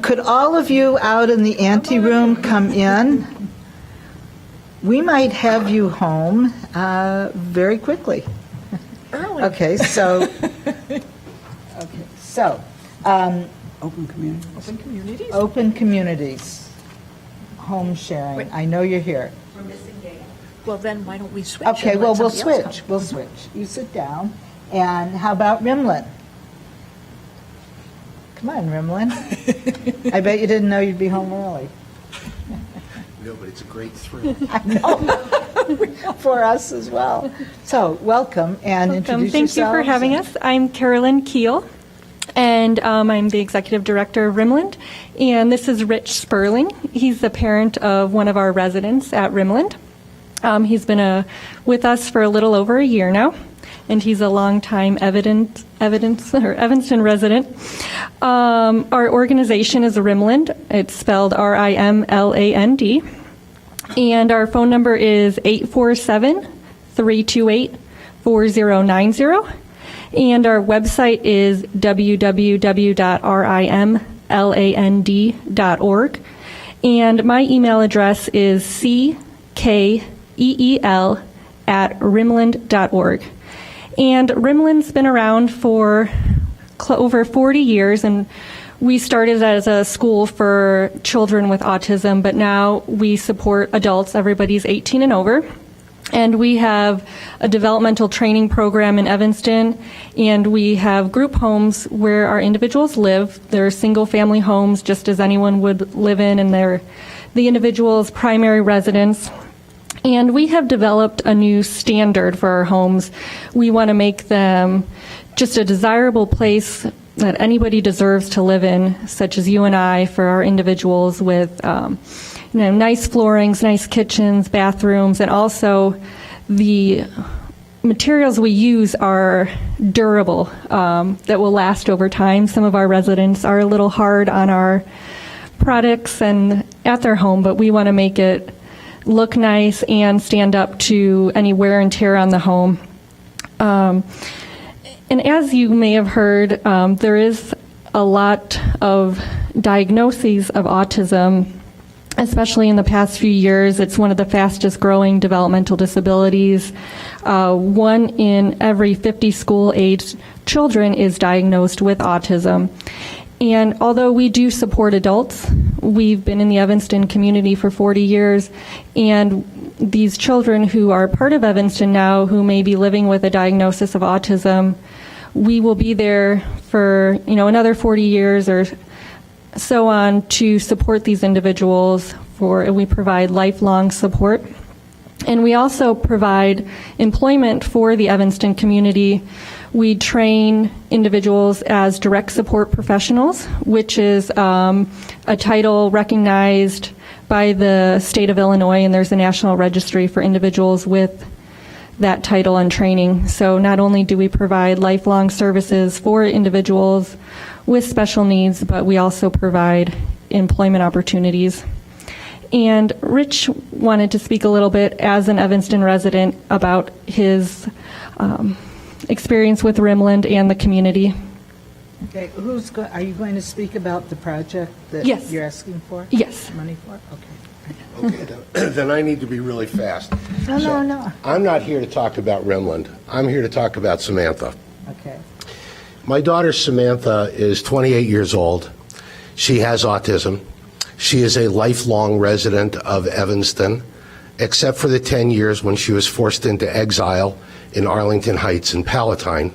Could all of you out in the ante room come in? We might have you home very quickly. Early. Okay, so Open community. Open communities? open communities, home sharing. Wait. I know you're here. Well, then why don't we switch? Okay, and well, let we'll somebody else switch. come? We'll switch. You sit down. And how about Rimlin? Come on, Rimlin. I bet you didn't know you'd be home early. No, but it's a great thrill. For us as well. So, welcome and introduce Thank you for yourselves. having us. I'm Carolyn Keel, and I'm the executive director of Rimland. And this is Rich Sperling. He's the parent of one of our residents at Rimland. He's been with us for a little over a year now, and he's a longtime Evanston resident. Our organization is Rimland. It's spelled RIMLAND. And our phone number is 847-328-4090. And our website is www.rimland.org. And my email address is ckeel@rimland.org. And Rimland's been around for over 40 years, and we started as a school for children with autism, but now we support adults. Everybody's 18 and over. And we have a developmental training program in Evanston, and we have group homes where our individuals live. They're single-family homes, just as anyone would live in, and they're the individual's primary residence. And we have developed a new standard for our homes. We want to make them just a desirable place that anybody deserves to live in, such as you and I, for our individuals with nice floorings, nice kitchens, bathrooms, and also the materials we use are durable, that will last over time. Some of our residents are a little hard on our products and at their home, but we want to make it look nice and stand up to any wear and tear on the home. And as you may have heard, there is a lot of diagnoses of autism, especially in the past few years. It's one of the fastest growing developmental disabilities. 1 in every 50 school-aged children is diagnosed with autism. And although we do support adults, we've been in the Evanston community for 40 years, and these children who are part of Evanston now, who may be living with a diagnosis of autism, we will be there for another 40 years or so on to support these individuals. And we provide lifelong support. And we also provide employment for the Evanston community. We train individuals as direct support professionals, which is a title recognized by the state of Illinois, and there's a national registry for individuals with that title and training. So not only do we provide lifelong services for individuals with special needs, but we also provide employment opportunities. And Rich wanted to speak a little bit as an Evanston resident about his experience with Rimland and the community. Okay, are you going to speak about the project that Yes. you're asking for? Yes. Money for? Okay. Okay, then I need to be really fast. No. I'm not here to talk about Rimland. I'm here to talk about Samantha. Okay. My daughter Samantha is 28 years old. She has autism. She is a lifelong resident of Evanston, except for the 10 years when she was forced into exile in Arlington Heights and Palatine.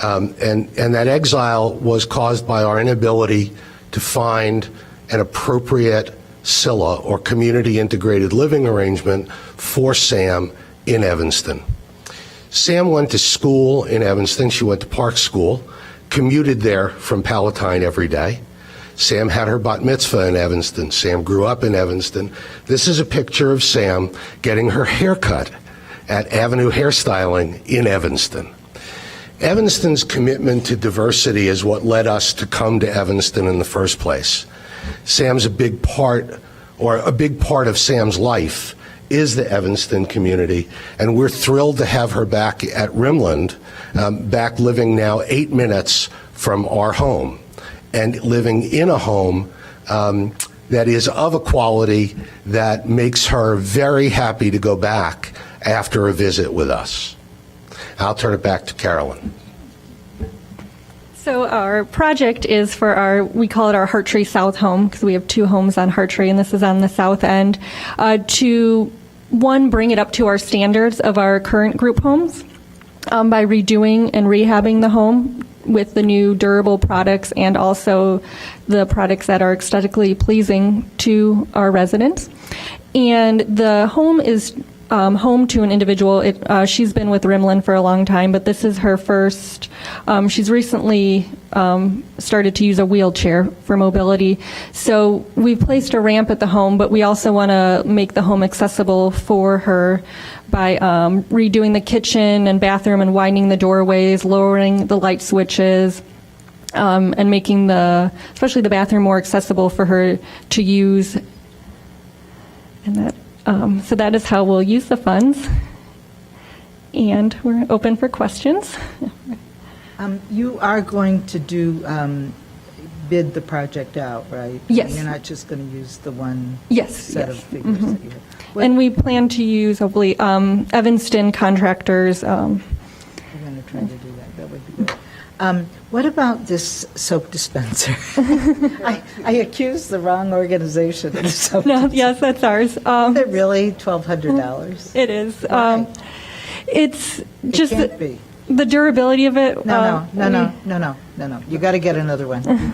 And that exile was caused by our inability to find an appropriate CILA, or Community Integrated Living Arrangement, for Sam in Evanston. Sam went to school in Evanston. She went to Park School, commuted there from Palatine every day. Sam had her bat mitzvah in Evanston. Sam grew up in Evanston. This is a picture of Sam getting her hair cut at Avenue Hairstyling in Evanston. Evanston's commitment to diversity is what led us to come to Evanston in the first place. Sam's a big part of Sam's life is the Evanston community, and we're thrilled to have her back at Rimland, back living now 8 minutes from our home, and living in a home that is of a quality that makes her very happy to go back after a visit with us. I'll turn it back to Carolyn. So our project is for we call it our Hartree South home, because we have 2 homes on Hartree, and this is on the south end, to, one, bring it up to our standards of our current group homes by redoing and rehabbing the home with the new durable products and also the products that are aesthetically pleasing to our residents. And the home is home to an individual. She's been with Rimland for a long time, but this is her first. She's recently started to use a wheelchair for mobility. So we've placed a ramp at the home, but we also want to make the home accessible for her by redoing the kitchen and bathroom and widening the doorways, lowering the light switches, and making especially the bathroom more accessible for her to use. And so that is how we'll use the funds. And we're open for questions. You are going to bid the project out, right? Yes. You're not just going to use the one Yes. set of figures that you have. And we plan to use, hopefully, Evanston contractors. We're going to try to do that. That would be good. What about this soap dispenser? I accused the wrong organization of the soap dispenser. Yes, that's ours. Is it really $1,200? It is. It's just It can't be. the durability of it. No. You got to get another one.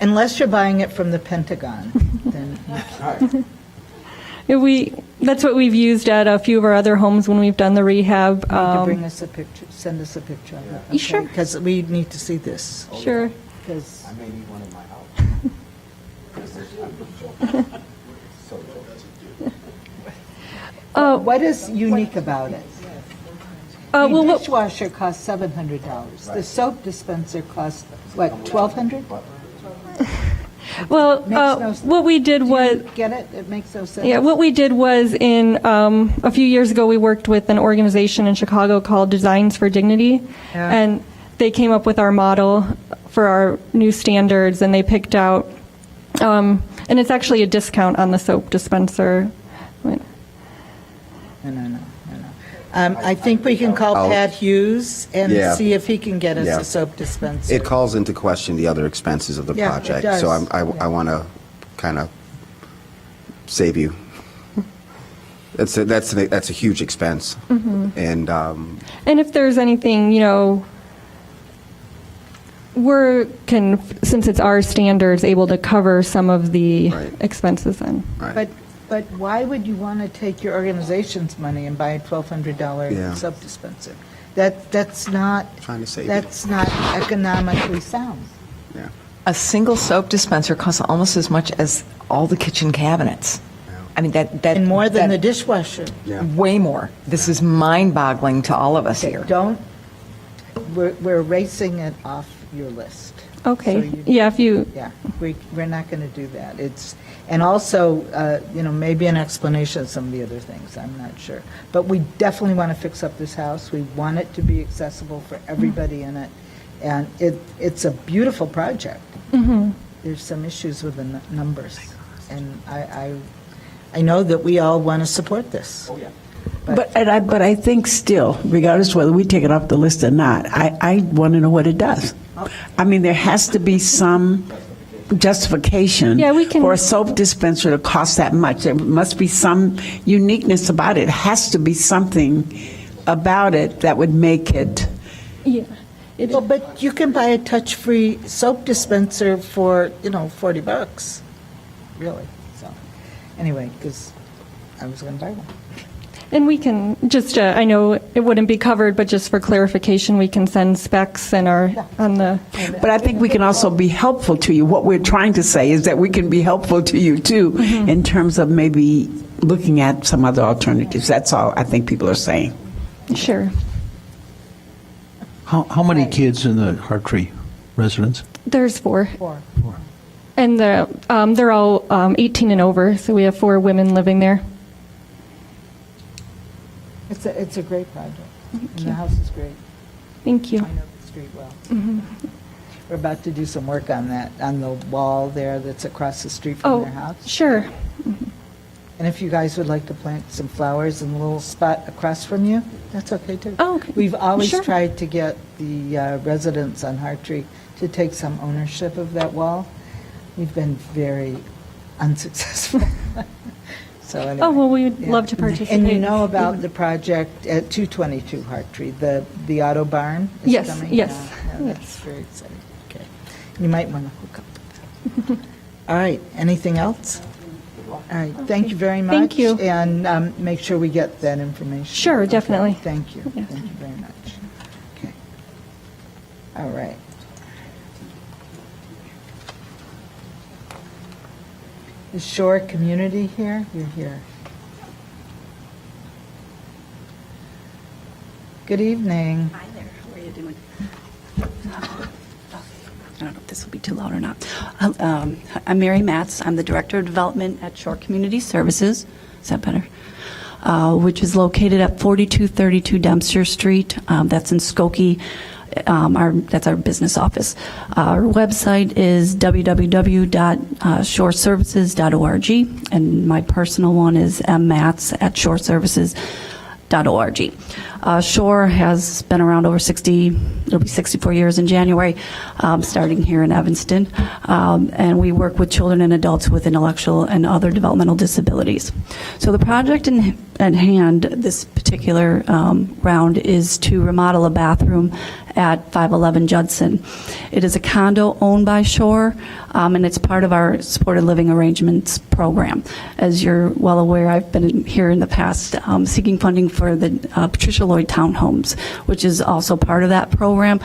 Unless you're buying it from the Pentagon, then you can't. That's what we've used at a few of our other homes when we've done the rehab. Need to bring us a picture, send us a picture of it. Okay? Sure. Because we need to see this. Sure. Because I may need one in my house. what is unique about it? Well, The what- dishwasher costs $700. The soap dispenser costs, what, $1,200? Well, Makes no sense. what we did was, Get it? It makes no sense. yeah, what we did was a few years ago, we worked with an organization in Chicago called Designs for Dignity, Yeah. and they came up with our model for our new standards, and they picked out, and it's actually a discount on the soap dispenser. Wait. No. I think we can call I'll- Pat Hughes and Yeah. see if he can get us Yeah. a soap dispenser. It calls into question the other expenses of the Yeah, it project. does. So I Yeah. want to kind of save you. That's a huge expense. Mm-hmm. And And if there's anything, since it's our standards, able to cover some of the Right. expenses then. But why would you want to take your organization's money and buy a $1,200 Yeah. soap dispenser? That's not, Trying to save you. that's not economically sound. yeah. A single soap dispenser costs almost as much as all the kitchen cabinets. I mean, that. And more than the that- dishwasher. Yeah. Way more. This is mind-boggling to all of us here. We're erasing it off your list. Okay. So you- Yeah, if you, Yeah, we're not going to do that. And also, maybe an explanation of some of the other things, I'm not sure. But we definitely want to fix up this house. We want it to be accessible for everybody in it. And it's a beautiful project. There's some issues with the numbers. And I know that we all want to support this. Oh, yeah. But I think still, regardless whether we take it off the list or not, I want to know what it does. I mean, there has to be some justification Yeah, we can- for a soap dispenser to cost that much. There must be some uniqueness about it. It has to be something about it that would make it. yeah. Well, but you can buy a touch-free soap dispenser for, $40, really. So, anyway, because I was going to buy one. And we can just, I know it wouldn't be covered, but just for clarification, we can send specs and on the, But I think we can also be helpful to you. What we're trying to say is that we can be helpful to you, too, in terms of maybe looking at some other alternatives. That's all I think people are saying. sure. How many kids in the Hartree residence? There's 4. 4. And they're all 18 and over, so we have 4 women living there. It's a great project. And the house is great. Thank you. I know the street well. We're about to do some work on that, on the wall there that's across the street from their Oh, house. sure. And if you guys would like to plant some flowers in the little spot across from you, that's okay too. Oh, okay. We've always Sure. tried to get the residents on Hartree to take some ownership of that wall. We've been very unsuccessful. So anyway. Oh, well, we would Yeah. love to participate. And you know about the project at 222 Hartree, the auto barn is Yes, coming? yes, Yeah, that's very exciting. Okay. You might want to hook up with that. All right, anything else? All right, thank you very much. Thank you. And make sure we get that information. Sure, Okay, definitely. Thank you. Yes. Thank you very much. Okay. All right. Is Shore Community here? You're here. Good evening. Hi there, how are you doing? I don't know if this will be too loud or not. I'm Mary Matz. I'm the Director of Development at Shore Community Services. Is that better? Which is located at 4232 Dempster Street. That's in Skokie. That's our business office. Our website is www.shoreservices.org, and my personal one is mmatz@shoreservices.org. Shore has been around over 60, it'll be 64 years in January, starting here in Evanston. And we work with children and adults with intellectual and other developmental disabilities. So the project at hand, this particular round, is to remodel a bathroom at 511 Judson. It is a condo owned by Shore, and it's part of our supported living arrangements program. As you're well aware, I've been here in the past seeking funding for the Patricia Lloyd Townhomes, which is also part of that program.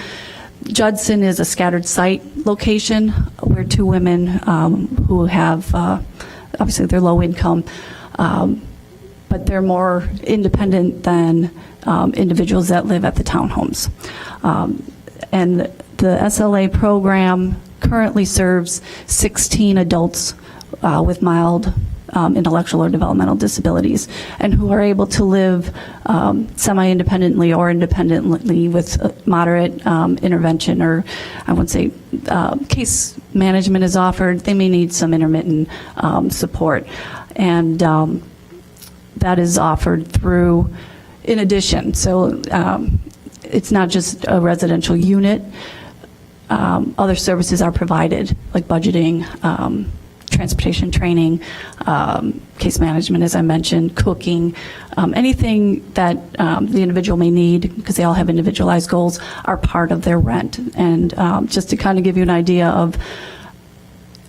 Judson is a scattered site location where two women who have, obviously they're low income, but they're more independent than individuals that live at the townhomes. And the SLA program currently serves 16 adults with mild intellectual or developmental disabilities, and who are able to live semi-independently or independently with moderate intervention, or I would say case management is offered. They may need some intermittent support, and that is offered through, in addition. So it's not just a residential unit. Other services are provided, like budgeting, transportation training, case management, as I mentioned, cooking, anything that the individual may need, because they all have individualized goals, are part of their rent. And just to kind of give you an idea of,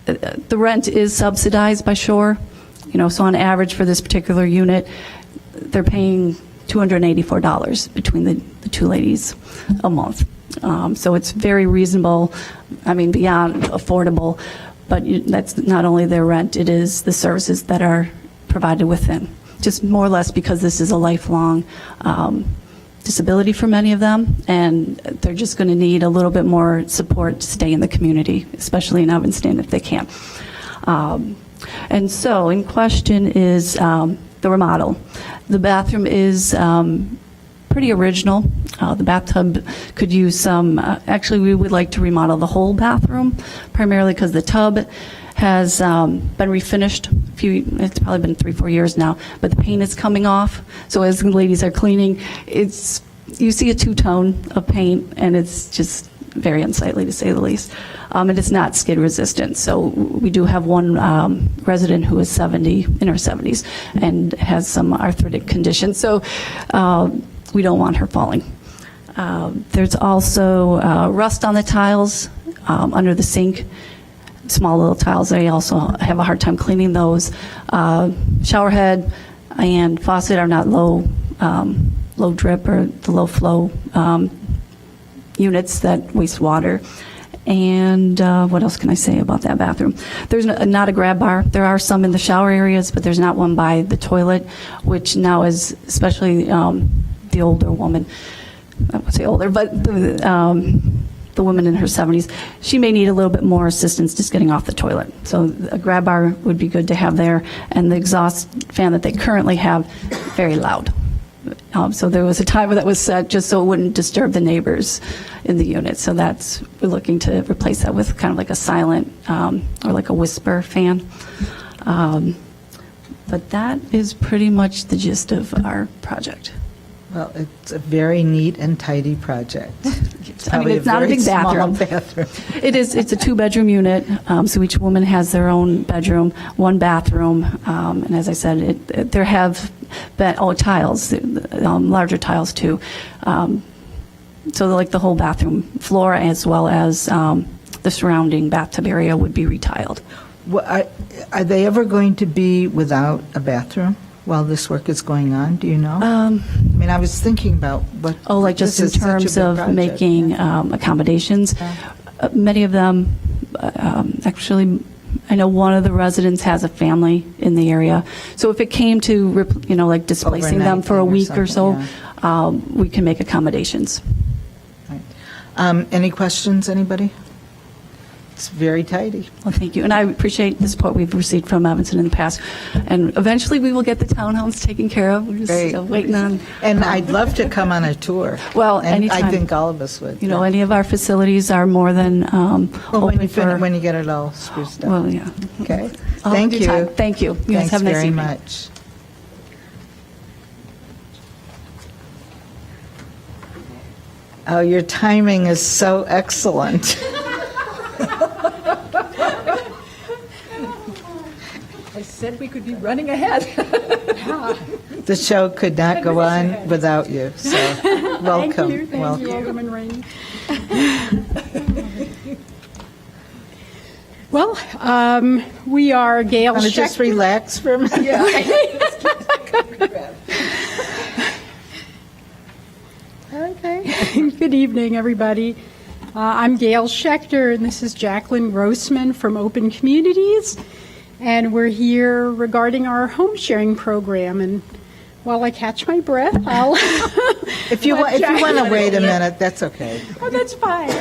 the rent is subsidized by Shore. So on average for this particular unit, they're paying $284 between the two ladies a month. So it's very reasonable, beyond affordable, but that's not only their rent, it is the services that are provided within. Just more or less because this is a lifelong disability for many of them, and they're just going to need a little bit more support to stay in the community, especially in Evanston if they can. And so in question is the remodel. The bathroom is pretty original. The bathtub could use some, actually we would like to remodel the whole bathroom, primarily because the tub has been refinished. It's probably been 3-4 years now, but the paint is coming off. So as the ladies are cleaning, you see a two-tone of paint, and it's just very unsightly to say the least. And it's not skid resistant. So we do have one resident who is 70, in her 70s, and has some arthritic conditions. So we don't want her falling. There's also rust on the tiles under the sink. Small little tiles, they also have a hard time cleaning those. Shower head and faucet are not low drip or the low flow units that waste water. And what else can I say about that bathroom? There's not a grab bar. There are some in the shower areas, but there's not one by the toilet, which now is, especially the older woman, I won't say older, but the woman in her 70s, she may need a little bit more assistance just getting off the toilet. So a grab bar would be good to have there, and the exhaust fan that they currently have, very loud. So there was a timer that was set just so it wouldn't disturb the neighbors in the unit. So we're looking to replace that with kind of like a silent or like a whisper fan. But that is pretty much the gist of our project. Well, it's a very neat and tidy project. It's not a big bathroom. It's a 2-bedroom unit, so each woman has their own bedroom, 1 bathroom, and as I said, there have been, tiles, larger tiles too. So like the whole bathroom floor as well as the surrounding bathtub area would be retiled. Are they ever going to be without a bathroom while this work is going on? Do you know? I was thinking about what. Oh, like just in terms of making accommodations. Many of them, actually, I know one of the residents has a family in the area. So if it came to, like displacing them for a week or so, we can make accommodations. Right. Any questions, anybody? It's very tidy. Well, thank you. And I appreciate the support we've received from Evanston in the past. And eventually we will get the townhomes taken care of. We're just still waiting on. And I'd love to come on a tour. Well, and anytime. I think all of us would. Any of our facilities are more than open for. When you get it all spruced up. Well, yeah. Okay. Thank you. Thank you. You guys Thanks have a nice very evening. much. Oh, your timing is so excellent. I said we could be running ahead. The show could not go on without you, so welcome. Thank you, welcome. Alderman Rainey. Well, we are Gail Want to just Schechter. relax for a minute? Okay. Good evening, everybody. I'm Gail Schechter, and this is Jacqueline Grossman from Open Communities, and we're here regarding our home sharing program. And while I catch my breath, I'll. If you want to wait a minute, that's okay. Oh, that's fine.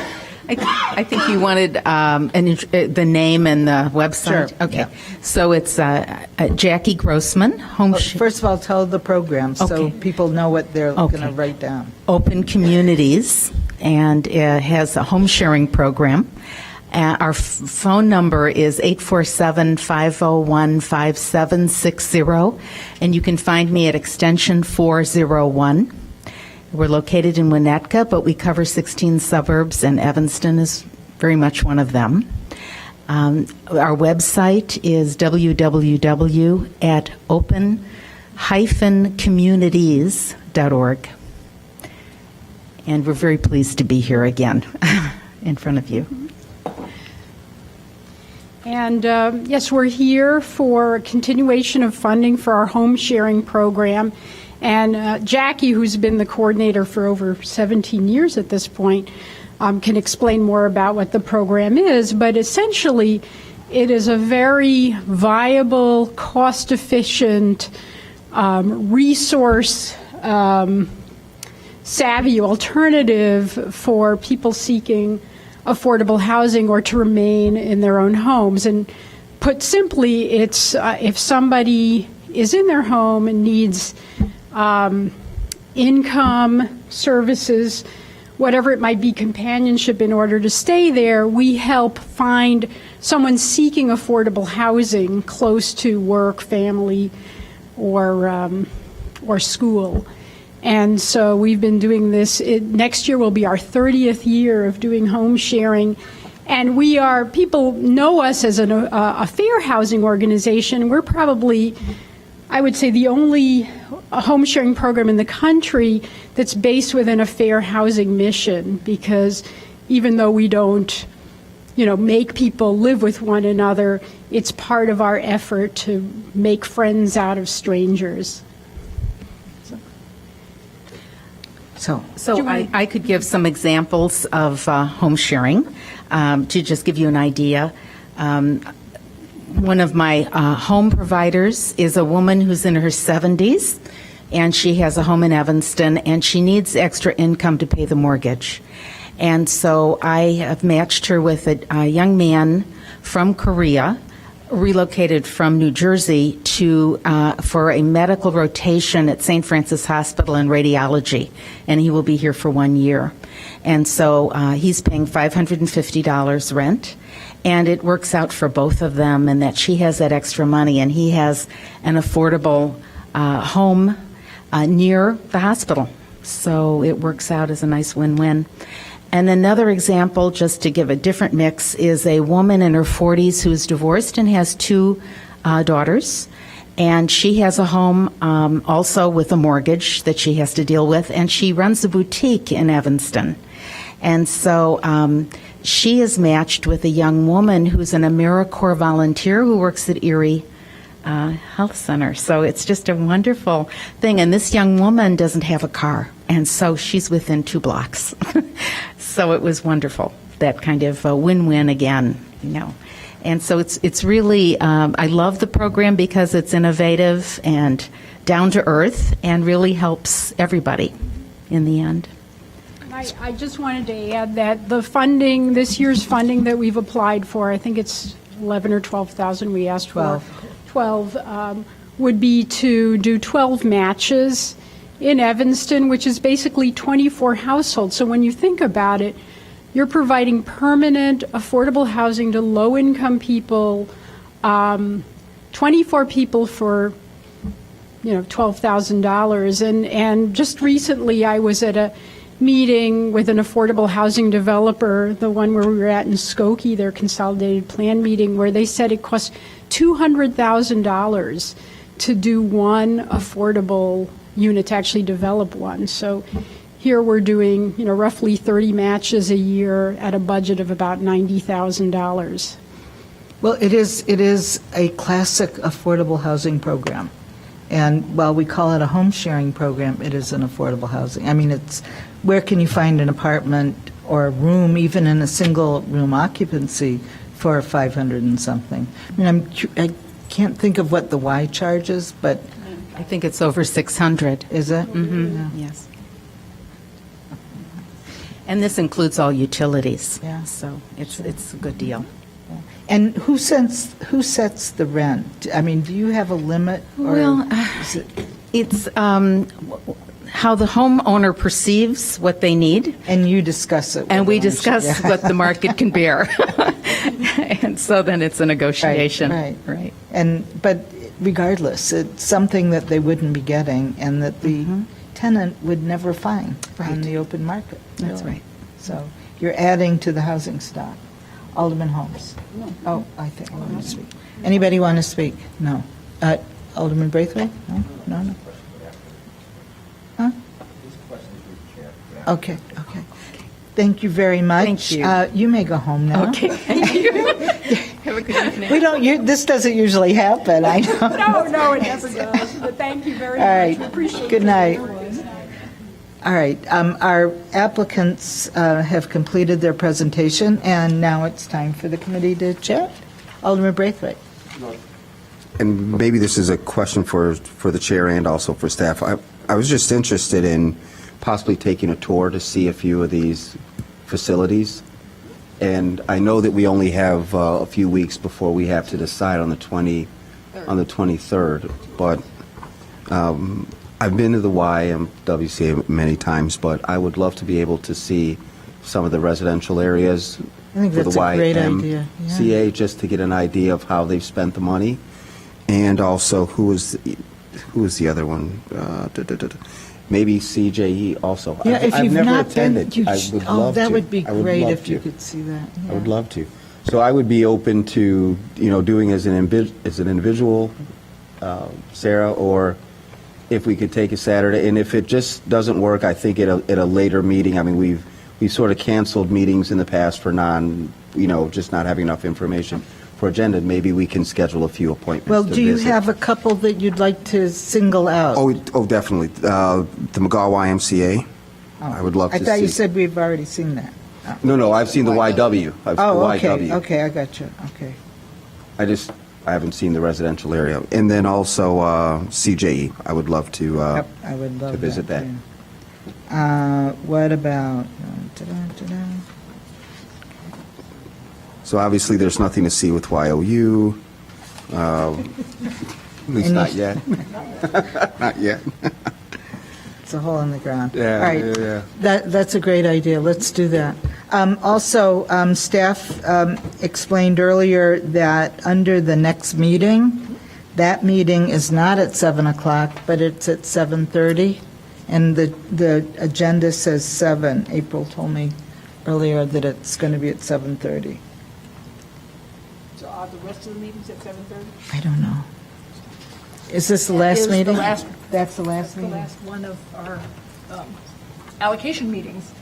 I think you wanted the name and the website. Sure. Okay. Yeah. So it's Jackie Grossman, First of all, tell the program so Okay. people know what they're Okay. going to write down. Open Communities, and it has a home sharing program. Our phone number is 847-501-5760, and you can find me at extension 401. We're located in Winnetka, but we cover 16 suburbs, and Evanston is very much one of them. Our website is www.open-communities.org. And we're very pleased to be here again in front of you. And yes, we're here for a continuation of funding for our home sharing program. And Jackie, who's been the coordinator for over 17 years at this point, can explain more about what the program is. But essentially, it is a very viable, cost-efficient, resource-savvy alternative for people seeking affordable housing or to remain in their own homes. And put simply, it's if somebody is in their home and needs income, services, whatever it might be, companionship in order to stay there, we help find someone seeking affordable housing close to work, family, or school. And so we've been doing this. Next year will be our 30th year of doing home sharing. And people know us as a fair housing organization. We're probably, I would say, the only home sharing program in the country that's based within a fair housing mission, because even though we don't, make people live with one another, it's part of our effort to make friends out of strangers. So I could give some examples of home sharing to just give you an idea. One of my home providers is a woman who's in her 70s, and she has a home in Evanston, and she needs extra income to pay the mortgage. And so I have matched her with a young man from Korea, relocated from New Jersey for a medical rotation at St. Francis Hospital in radiology, and he will be here for 1 year. And so he's paying $550 rent, and it works out for both of them, and that she has that extra money, and he has an affordable home near the hospital. So it works out as a nice win-win. And another example, just to give a different mix, is a woman in her 40s who's divorced and has 2 daughters. And she has a home also with a mortgage that she has to deal with, and she runs a boutique in Evanston. And so she is matched with a young woman who's an AmeriCorps volunteer who works at Erie Health Center. So it's just a wonderful thing. And this young woman doesn't have a car, and so she's within 2 blocks. So it was wonderful, that kind of win-win again, And so it's really, I love the program because it's innovative and down to earth and really helps everybody in the end. I just wanted to add that the funding, this year's funding that we've applied for, I think it's 11 or 12,000 we asked for. 12 would be to do 12 matches in Evanston, which is basically 24 households. So when you think about it, you're providing permanent, affordable housing to low-income people, 24 people for, $12,000. And just recently I was at meeting with an affordable housing developer, the one where we were at in Skokie, their consolidated plan meeting, where they said it costs $200,000 to do one affordable unit, to actually develop one. So here we're doing, roughly 30 matches a year at a budget of about $90,000. Well, it is a classic affordable housing program. And while we call it a home sharing program, it is an affordable housing. I mean, it's, where can you find an apartment or a room, even in a single room occupancy, for 500 and something? I mean, I can't think of what the Y charges, but. I think it's over 600. Is it? Mm-hmm. Yes. And this includes all utilities. Yeah. So it's a good deal. And who sets the rent? I mean, do you have a limit? Or Well, is it- it's how the homeowner perceives what they need. And you discuss it. And with we them, discuss yeah. what the market can bear. And so then it's a negotiation. Right. But regardless, it's something that they wouldn't be getting and that the tenant would never find on the open market. That's really. right. So you're adding to the housing stock. Alderman Holmes. Oh, I think I want to speak. Anybody want to speak? No. Alderman Braithwaite? No. Huh? Okay. Thank you very much. Thank you. You may go home now. Okay. Have a good evening. We don't. This doesn't usually happen. I know. No, it doesn't. But thank you very All much. right. We appreciate Good it. night. All right. Our applicants have completed their presentation, and now it's time for the committee to chat. Alderman Braithwaite. And maybe this is a question for the chair and also for staff. I was just interested in possibly taking a tour to see a few of these facilities. And I know that we only have a few weeks before we have to decide on the 23rd, but I've been to the YMWCA many times, but I would love to be able to see some of the residential areas I think for that's the a great idea. YMCA, just to get an idea of how they've spent the money, and also who is the other one? Maybe CJE also. Yeah, if I've you've never not been, attended. you I sh- would oh, love that to. would be I would great love if you to. could see that. I would love to. So I would be open to, doing as an individual, Sarah, or if we could take a Saturday. And if it just doesn't work, I think at a later meeting. I mean, we've sort of canceled meetings in the past for just not having enough information for agenda. Maybe we can schedule a few appointments. Well, to do you visit. have a couple that you'd like to single out? Oh, definitely. The McGaw YMCA. I would love to I see. thought you said we've already seen that. No, I've seen the YW. Okay, I got you. Okay. I haven't seen the residential area. And then also CJE. I would love to Yep, I would love to visit that. too. What about? So obviously, there's nothing to see with YOU. At least not yet. Not yet. It's a hole in the ground. Yeah, All right. yeah. That's a great idea. Let's do that. Also, staff explained earlier that under the next meeting, that meeting is not at 7 o'clock, but it's at 7:30, and the agenda says 7. April told me earlier that it's going to be at 7:30. So are the rest of the meetings at 7:30? I don't know. Is this the last Is the meeting? last- That's the last The meeting? last one of our allocation meetings,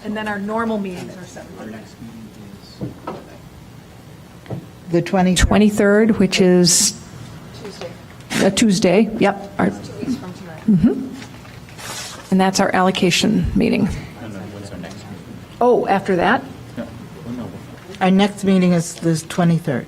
and then our normal meetings are 7:30. The 23rd? 23rd, which is a Tuesday, yep. And that's our allocation meeting. Oh, after that? Our next meeting is the 23rd.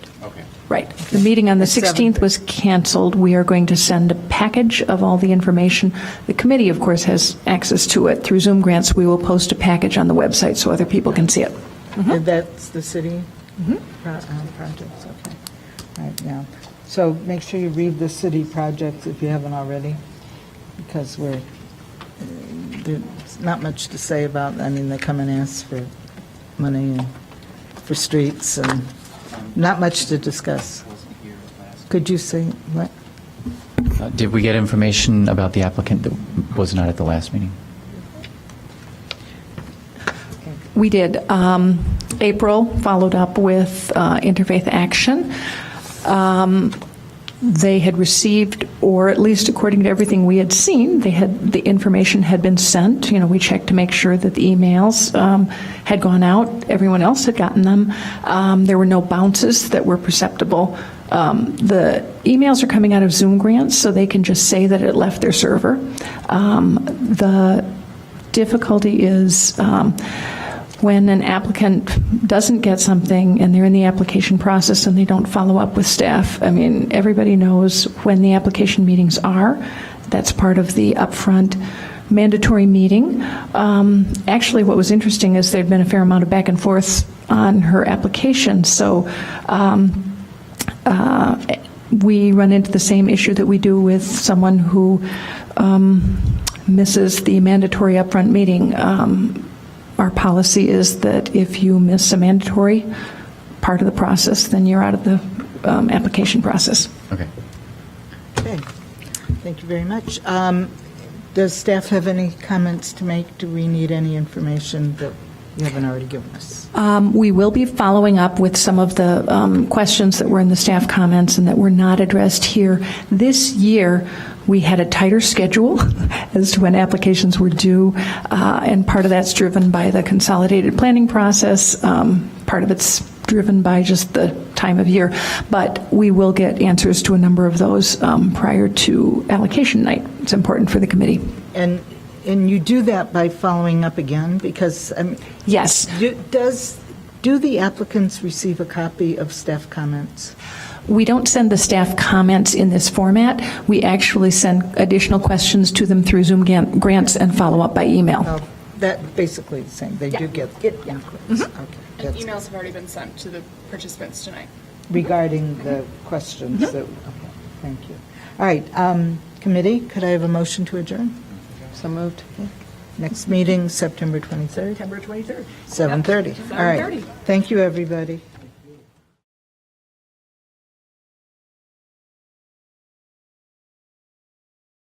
Right. The meeting on the At 16th was canceled. We are going to send a package of all the information. The committee, of course, has access to it through Zoom grants. We will post a package on the website so other people can see it. And that's the city projects, okay. All right, now, so make sure you read the city projects if you haven't already, because there's not much to say about, I mean, they come and ask for money and for streets, and not much to discuss. Could you say, what? Did we get information about the applicant that was not at the last meeting? We did. April followed up with Interfaith Action. They had received, or at least according to everything we had seen, the information had been sent. We checked to make sure that the emails had gone out. Everyone else had gotten them. There were no bounces that were perceptible. The emails are coming out of Zoom Grants, so they can just say that it left their server. The difficulty is when an applicant doesn't get something and they're in the application process and they don't follow up with staff. I mean, everybody knows when the application meetings are. That's part of the upfront mandatory meeting. Actually, what was interesting is there'd been a fair amount of back and forth on her application. So we run into the same issue that we do with someone who misses the mandatory upfront meeting. Our policy is that if you miss a mandatory part of the process, then you're out of the application process. Okay. Okay, thank you very much. Does staff have any comments to make? Do we need any information that you haven't already given us? We will be following up with some of the questions that were in the staff comments and that were not addressed here. This year, we had a tighter schedule as to when applications were due, and part of that's driven by the consolidated planning process. Part of it's driven by just the time of year. But we will get answers to a number of those prior to allocation night. It's important for the committee. And you do that by following up again? Because, yes. Do the applicants receive a copy of staff comments? We don't send the staff comments in this format. We actually send additional questions to them through Zoom Grants and follow up by email. Oh, that basically the same. They do get inquiries. Okay. And emails have already been sent to the participants tonight. Regarding the questions. Okay, thank you. All right, committee, could I have a motion to adjourn? So moved. Okay. Next meeting, September 23rd? September 23rd. 7:30. All right. 7:30. Thank you, everybody.